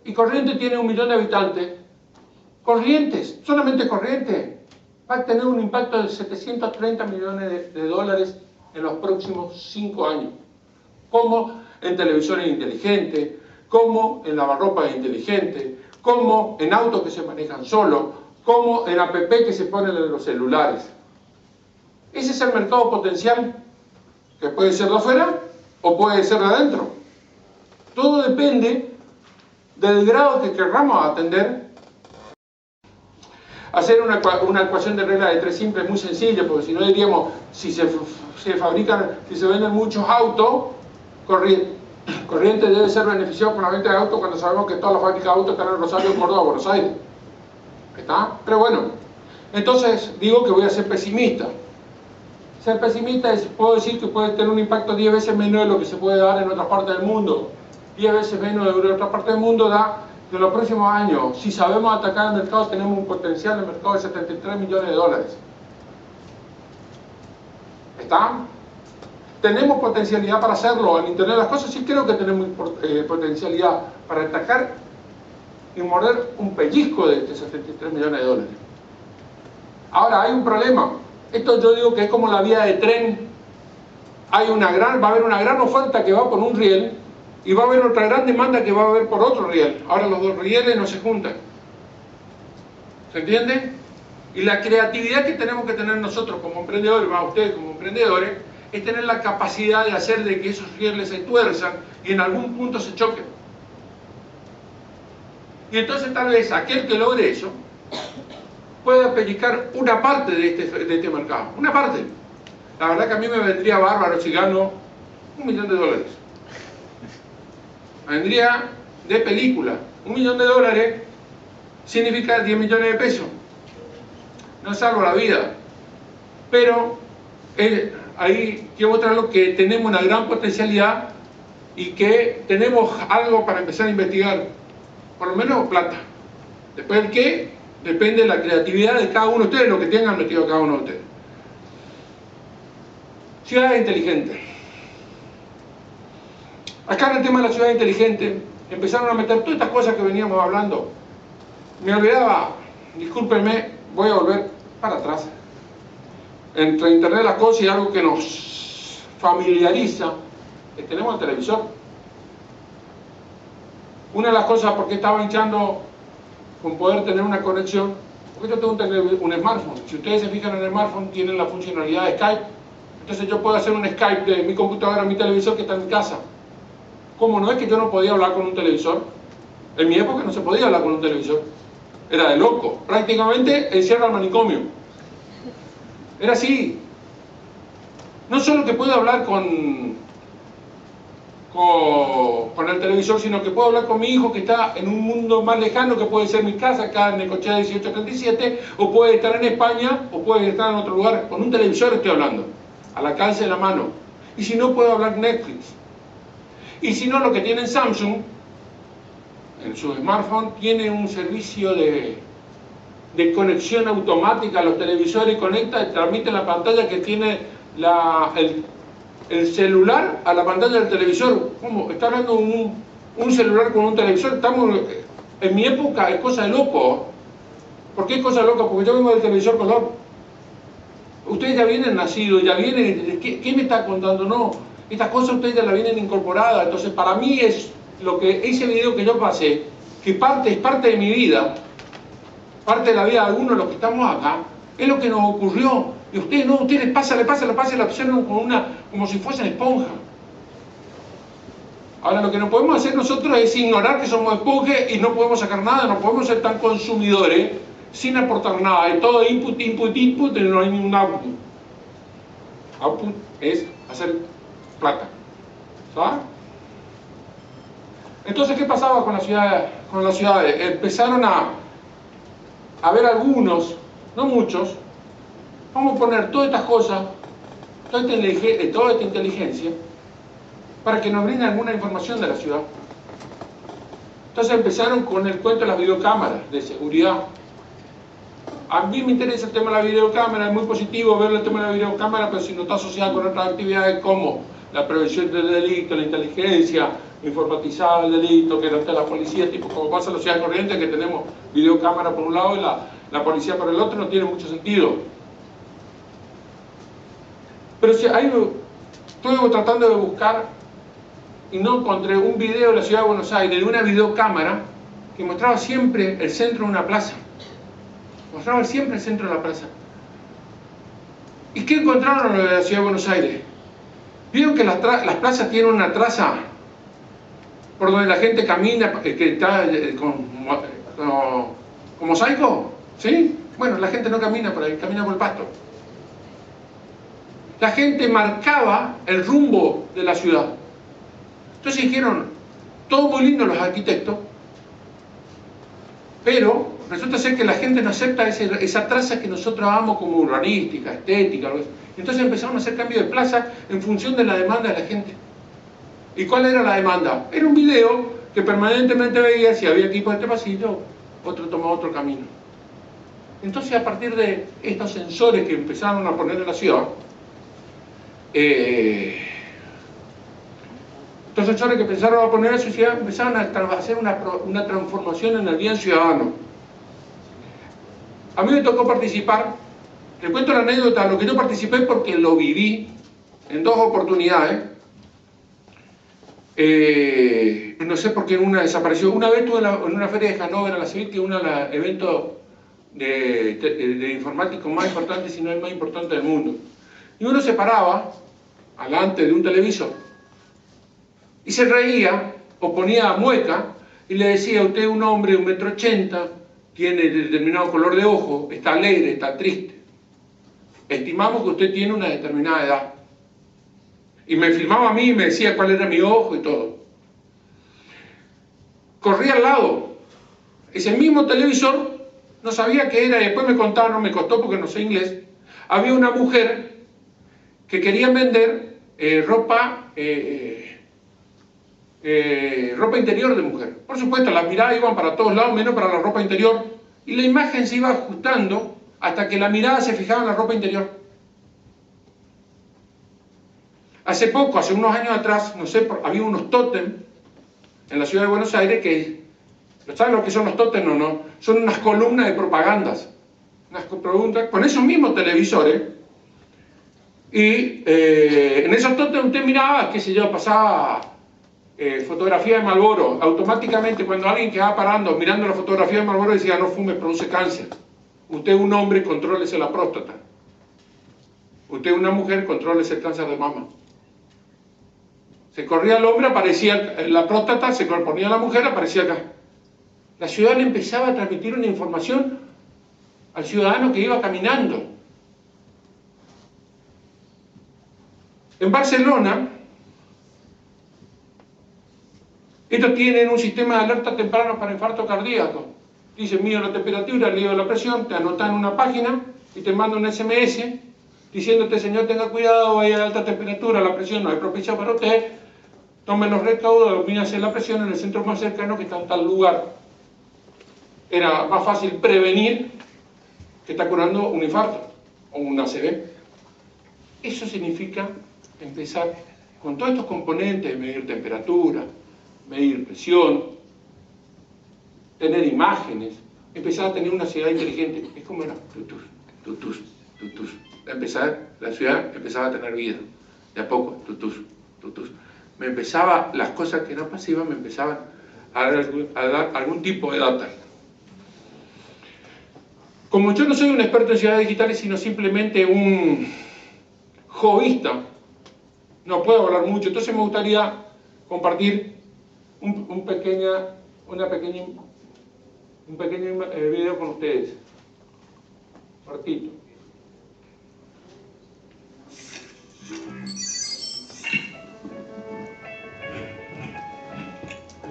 y Corrientes tiene 1 millón de habitantes, Corrientes, solamente Corrientes, va a tener un impacto de 730 millones de dólares en los próximos 5 años. Como en televisores inteligentes, como en lavarropas inteligentes, como en autos que se manejan solos, como en app que se ponen en los celulares. Ese es el mercado potencial, que puede ser de afuera o puede ser de adentro. Todo depende del grado que querramos atender. Hacer una ecuación de regla de 3 simple es muy sencilla, porque si no diríamos, si se venden muchos autos, Corrientes debe ser beneficiado con la venta de autos cuando sabemos que todas las fábricas de autos están en Rosario, Córdoba, Buenos Aires. ¿Está? Pero bueno, entonces digo que voy a ser pesimista. Ser pesimista es, puedo decir que puede tener un impacto 10 veces menos de lo que se puede dar en otras partes del mundo. 10 veces menos de lo que en otras partes del mundo da de los próximos años. Si sabemos atacar el mercado, tenemos un potencial de mercado de 73 millones de dólares. ¿Está? ¿Tenemos potencialidad para hacerlo? En Internet de las cosas sí creo que tenemos potencialidad para atacar y morder un pellizco de este 73 millones de dólares. Ahora, hay un problema. Esto yo digo que es como la vía de tren. Va a haber una gran oferta que va por un riel y va a haber otra gran demanda que va a haber por otro riel. Ahora los dos rieles no se juntan. ¿Se entiende? Y la creatividad que tenemos que tener nosotros como emprendedores, más ustedes como emprendedores, es tener la capacidad de hacer de que esos rieles se tuerzan y en algún punto se choquen. Y entonces tal vez aquel que logre eso pueda pellizcar una parte de este mercado. Una parte. La verdad que a mí me vendría bárbaro si gano $1 millón. Me vendría de película. $1 millón significa 10 millones de pesos. No salvo la vida. Pero ahí quiero mostrarlo que tenemos una gran potencialidad y que tenemos algo para empezar a investigar. Por lo menos plata. Después el qué, depende de la creatividad de cada uno de ustedes, lo que tengan metido cada uno de ustedes. Ciudades inteligentes. Acá en el tema de la ciudad inteligente empezaron a meter todas estas cosas que veníamos hablando. Me olvidaba, discúlpenme, voy a volver para atrás. Entre Internet de las cosas y algo que nos familiariza, que tenemos el televisor. Una de las cosas por qué estaba hinchando con poder tener una conexión, porque yo tengo un smartphone. Si ustedes se fijan en el smartphone, tienen la funcionalidad de Skype. Entonces yo puedo hacer un Skype de mi computadora a mi televisor que está en mi casa. ¿Cómo no es que yo no podía hablar con un televisor? En mi época no se podía hablar con un televisor. Era de loco. Prácticamente encierra al manicomio. Era así. No solo que puedo hablar con el televisor, sino que puedo hablar con mi hijo que está en un mundo más lejano, que puede ser mi casa, acá en Necochea 1837, o puede estar en España, o puede estar en otro lugar. Con un televisor estoy hablando, al alcance de la mano. Y si no, puedo hablar Netflix. Y si no, lo que tiene Samsung, en su smartphone, tiene un servicio de conexión automática a los televisores y conecta y transmite la pantalla que tiene el celular a la pantalla del televisor. ¿Cómo? Está hablando un un celular con un televisor. Estamos, en mi época es cosa de loco. ¿Por qué es cosa de loco? Porque yo vengo del televisor color. Ustedes ya vienen nacidos, ya vienen, ¿qué me está contando? No, estas cosas ustedes ya las vienen incorporadas. Entonces para mí es lo que, ese video que yo pasé, que es parte de mi vida, parte de la vida de algunos de los que estamos acá, es lo que nos ocurrió. Y ustedes no, ustedes les pasa, la observan como si fuesen esponja. Ahora lo que no podemos hacer nosotros es ignorar que somos esponjas y no podemos sacar nada, no podemos ser tan consumidores sin aportar nada. Es todo input, input, input y no hay ningún output. Output es hacer plata. ¿Sabes? Entonces, ¿qué pasaba con las ciudades? Empezaron a ver algunos, no muchos, vamos a poner todas estas cosas, toda esta inteligencia, para que nos brinden alguna información de la ciudad. Entonces empezaron con el cuento de las videocámaras de seguridad. A mí me interesa el tema de la videocámara, es muy positivo ver el tema de la videocámara, pero si no está asociado con otras actividades como la prevención del delito, la inteligencia informatizada del delito, que no está la policía, tipo como pasa en la ciudad corriente, que tenemos videocámara por un lado y la policía por el otro, no tiene mucho sentido. Pero si estuve tratando de buscar y no encontré un video de la ciudad de Buenos Aires, de una videocámara que mostraba siempre el centro de una plaza. Mostraba siempre el centro de la plaza. ¿Y qué encontraron en la ciudad de Buenos Aires? Vieron que las plazas tienen una traza por donde la gente camina, que está con mosaico, ¿sí? Bueno, la gente no camina por ahí, camina por el pasto. La gente marcaba el rumbo de la ciudad. Entonces dijeron, todo muy lindo los arquitectos, pero resulta ser que la gente no acepta esa traza que nosotros amamos como urbanística, estética. Entonces empezaron a hacer cambio de plaza en función de la demanda de la gente. ¿Y cuál era la demanda? Era un video que permanentemente veía si había equipo de este pasillo, otro tomaba otro camino. Entonces a partir de estos sensores que empezaron a poner en la ciudad, estos sensores que empezaron a poner en la sociedad empezaron a hacer una transformación en el bien ciudadano. A mí me tocó participar, te cuento la anécdota, lo que yo participé porque lo viví en 2 oportunidades. No sé por qué en una desapareció. Una vez estuve en una feria de Hannover, a la Civil, que es uno de los eventos de informáticos más importantes, si no el más importante del mundo. Y uno se paraba delante de un televisor y se reía o ponía mueca y le decía: usted es un hombre de 1,80 m, tiene determinado color de ojo, está alegre, está triste. Estimamos que usted tiene una determinada edad. Y me filmaba a mí y me decía cuál era mi ojo y todo. Corrí al lado. Ese mismo televisor, no sabía qué era, y después me contaron, no me costó porque no sé inglés. Había una mujer que quería vender ropa interior de mujer. Por supuesto, las miradas iban para todos lados, menos para la ropa interior. Y la imagen se iba ajustando hasta que la mirada se fijaba en la ropa interior. Hace poco, hace unos años atrás, no sé, había unos tótem en la ciudad de Buenos Aires que, ¿saben lo que son los tótem o no? Son unas columnas de propagandas, unas preguntas con esos mismos televisores, y en esos tótem usted miraba, qué sé yo, pasaba fotografía de Marlboro. Automáticamente cuando alguien quedaba parando, mirando la fotografía de Marlboro, decía: no fume, produce cáncer. Usted es un hombre, contrólese la próstata. Usted es una mujer, contrólese el cáncer de mama. Se corría el hombre, aparecía la próstata, se ponía la mujer, aparecía acá. La ciudad le empezaba a transmitir una información al ciudadano que iba caminando. En Barcelona, estos tienen un sistema de alerta temprano para infarto cardíaco. Dicen: mido la temperatura, mido la presión, te anotan en una página y te mandan un SMS diciéndote: señor, tenga cuidado, vaya a alta temperatura, la presión no es propicia para usted, tome los recaudos, mídase la presión en el centro más cercano que está en tal lugar. Era más fácil prevenir que está curando un infarto o un ACV. Eso significa empezar con todos estos componentes de medir temperatura, medir presión, tener imágenes, empezar a tener una ciudad inteligente. Es como era, tutus, tutus, tutus. La ciudad empezaba a tener vida, de a poco, tutus, tutus. Las cosas que eran pasivas me empezaban a dar algún tipo de data. Como yo no soy un experto en ciudades digitales, sino simplemente un hobbyista, no puedo hablar mucho, entonces me gustaría compartir un pequeño video con ustedes. Cortito.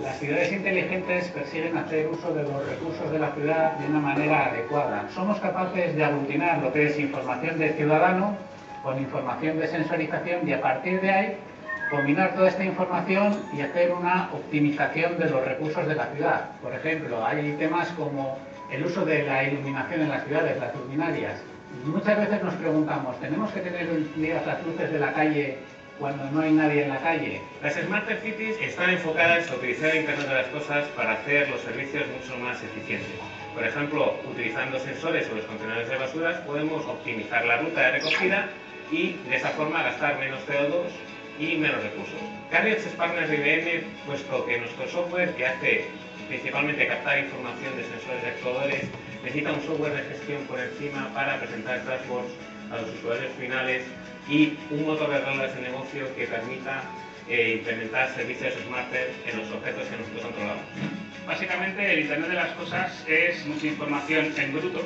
Las ciudades inteligentes persiguen hacer uso de los recursos de la ciudad de una manera adecuada. Somos capaces de aglutinar lo que es información del ciudadano con información de sensorización y a partir de ahí combinar toda esta información y hacer una optimización de los recursos de la ciudad. Por ejemplo, hay temas como el uso de la iluminación en las ciudades, las luminarias. Muchas veces nos preguntamos, ¿tenemos que tener encendidas las luces de la calle cuando no hay nadie en la calle? Las Smart Cities están enfocadas a utilizar el Internet de las cosas para hacer los servicios mucho más eficientes. Por ejemplo, utilizando sensores sobre los contenedores de basuras podemos optimizar la ruta de recogida y de esa forma gastar menos CO2 y menos recursos. Carrier es partner de IBM, puesto que nuestro software, que hace principalmente captar información de sensores de actuadores, necesita un software de gestión por encima para presentar dashboards a los usuarios finales y un motor de reglas de negocio que permita implementar servicios smarter en los objetos que nosotros controlamos. Básicamente, el Internet de las cosas es mucha información en bruto,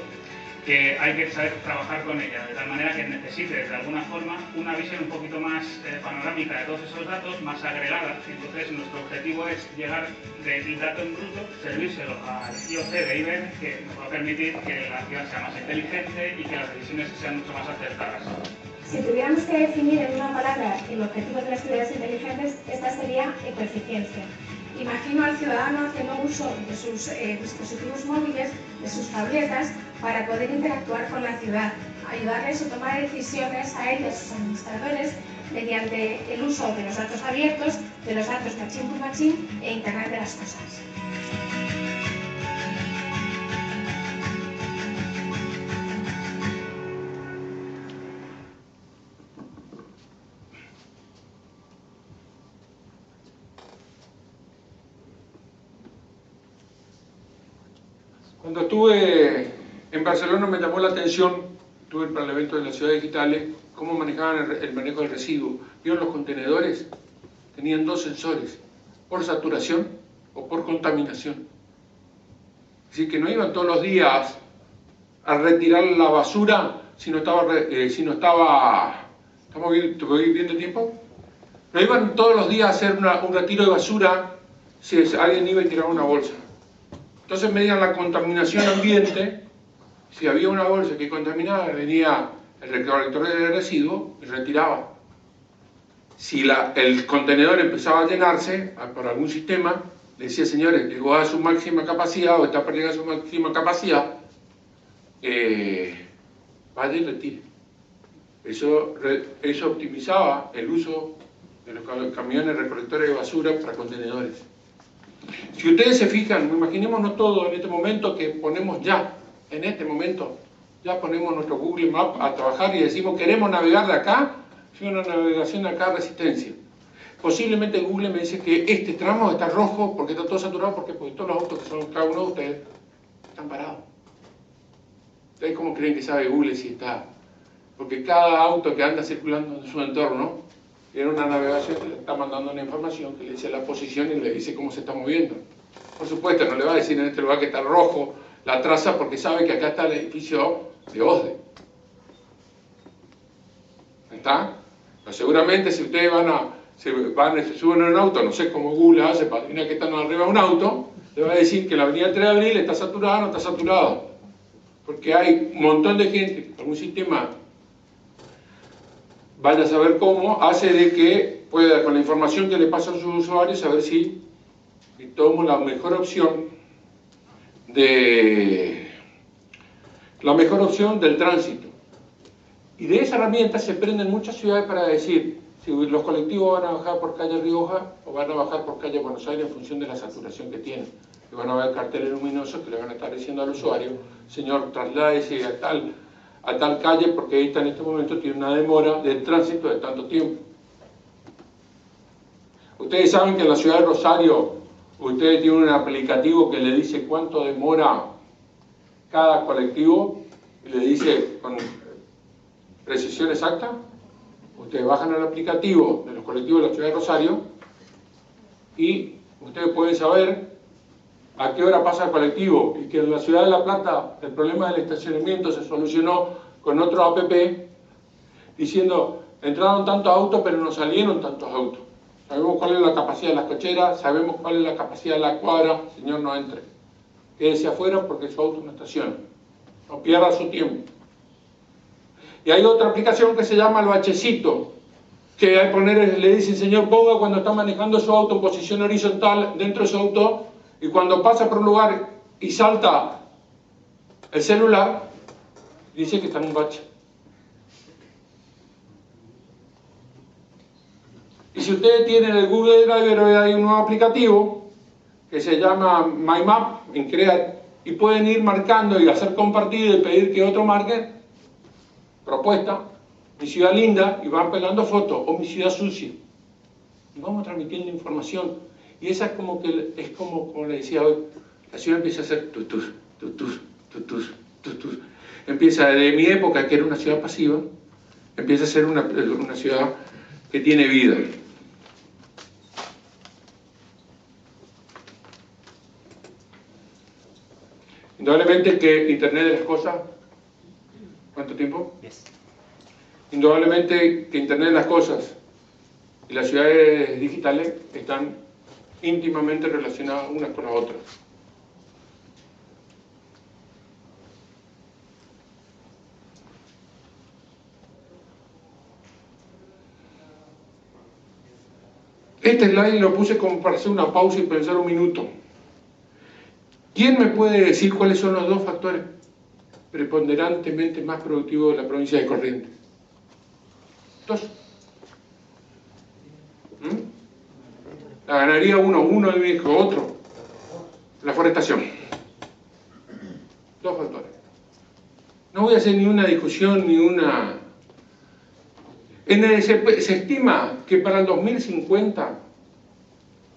que hay que saber trabajar con ella, de tal manera que necesite de alguna forma una visión un poquito más panorámica de todos esos datos, más agregada. Entonces nuestro objetivo es llegar del dato en bruto, servírselo al IoT de IBM, que nos va a permitir que la ciudad sea más inteligente y que las decisiones sean mucho más acertadas. Si tuviéramos que definir en una palabra el objetivo de las ciudades inteligentes, esta sería ecoeficiencia. Imagino al ciudadano haciendo uso de sus dispositivos móviles, de sus tabletas, para poder interactuar con la ciudad, ayudarles a tomar decisiones a él y a sus administradores mediante el uso de los datos abiertos, de los datos machine to machine e Internet de las cosas. Cuando estuve en Barcelona me llamó la atención, estuve para el evento de las ciudades digitales, cómo manejaban el manejo del residuo. ¿Vieron los contenedores? Tenían dos sensores, por saturación o por contaminación. Así que no iban todos los días a retirar la basura si no estaba ¿estamos viendo el tiempo? No iban todos los días a hacer un retiro de basura si alguien iba y tiraba una bolsa. Entonces medían la contaminación ambiente, si había una bolsa que contaminaba, venía el recolector de residuos y retiraba. Si el contenedor empezaba a llenarse por algún sistema, le decía, señores, llegó a su máxima capacidad o está por llegar a su máxima capacidad, vaya y retire. Eso optimizaba el uso de los camiones recolectores de basura para contenedores. Si ustedes se fijan, imaginémonos todo en este momento que ponemos ya ponemos nuestro Google Maps a trabajar y decimos queremos navegar de acá, si una navegación de acá resistencia. Posiblemente Google me dice que este tramo está rojo porque está todo saturado, porque todos los autos que son cada uno de ustedes están parados. ¿Ustedes cómo creen que sabe Google si está? Porque cada auto que anda circulando en su entorno tiene una navegación que le está mandando una información que le dice la posición y le dice cómo se está moviendo. Por supuesto, no le va a decir en este lugar que está rojo la traza porque sabe que acá está el edificio de OSDE. ¿Está? Pero seguramente si ustedes se suben a un auto, no sé cómo Google hace para adivinar que están arriba de un auto, le va a decir que la avenida 3 de Abril está saturada o no está saturada. Porque hay un montón de gente, algún sistema, vaya a saber cómo, hace de que pueda, con la información que le pasa a sus usuarios, saber si tomo la mejor opción del tránsito. Y de esa herramienta se prenden muchas ciudades para decir, si los colectivos van a bajar por calle Rioja o van a bajar por calle Buenos Aires en función de la saturación que tienen. Y van a ver carteles luminosos que le van a estar diciendo al usuario, señor, trasládese a tal calle porque esta en este momento tiene una demora de tránsito de tanto tiempo. Ustedes saben que en la ciudad de Rosario ustedes tienen un aplicativo que le dice cuánto demora cada colectivo y le dice con precisión exacta. Ustedes bajan el aplicativo de los colectivos de la ciudad de Rosario y ustedes pueden saber a qué hora pasa el colectivo, y que en la ciudad de La Plata el problema del estacionamiento se solucionó con otro app diciendo entraron tantos autos pero no salieron tantos autos. Sabemos cuál es la capacidad de las cocheras, sabemos cuál es la capacidad de la cuadra, señor, no entre. Quédese afuera porque su auto no estaciona. No pierda su tiempo. Y hay otra aplicación que se llama el bachecito, que al poner, le dicen, señor, ponga cuando está manejando su auto en posición horizontal dentro de su auto, y cuando pasa por un lugar y salta el celular, dice que está en un bache. Y si ustedes tienen el Google Driver, hoy hay un nuevo aplicativo que se llama My Map en Create, y pueden ir marcando y hacer compartido y pedir que otro marque propuesta, mi ciudad linda, y van pegando fotos, o mi ciudad sucia. Y vamos transmitiendo información. Y esa es como como le decía hoy, la ciudad empieza a hacer tutus, tutus, tutus, tutus. Empieza de mi época, que era una ciudad pasiva, empieza a ser una ciudad que tiene vida. Indudablemente que Internet de las cosas, ¿cuánto tiempo? 10. Indudablemente que Internet de las cosas y las ciudades digitales están íntimamente relacionadas unas con las otras. Este slide lo puse como para hacer una pausa y pensar un minuto. ¿Quién me puede decir cuáles son los dos factores preponderantemente más productivos de la provincia de Corrientes? Dos. La ganaría uno y dijo otro. La forestación. Dos factores. No voy a hacer ni una discusión ni una... Se estima que para el 2050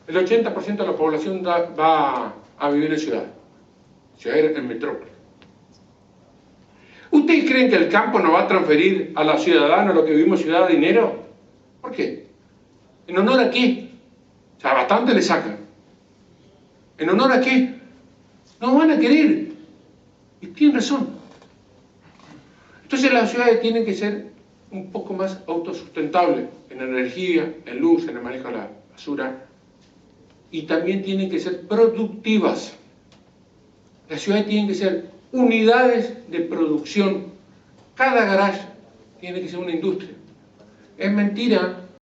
el 80% de la población va a vivir en ciudad en metrópoli. ¿Ustedes creen que el campo no va a transferir a los ciudadanos, lo que vivimos en ciudad, dinero? ¿Por qué? ¿En honor a qué? O sea, bastante le sacan. ¿En honor a qué? No van a querer. Y tienen razón. Entonces las ciudades tienen que ser un poco más autosustentables en energía, en luz, en el manejo de la basura. Y también tienen que ser productivas. Las ciudades tienen que ser unidades de producción. Cada garage tiene que ser una industria. Es mentira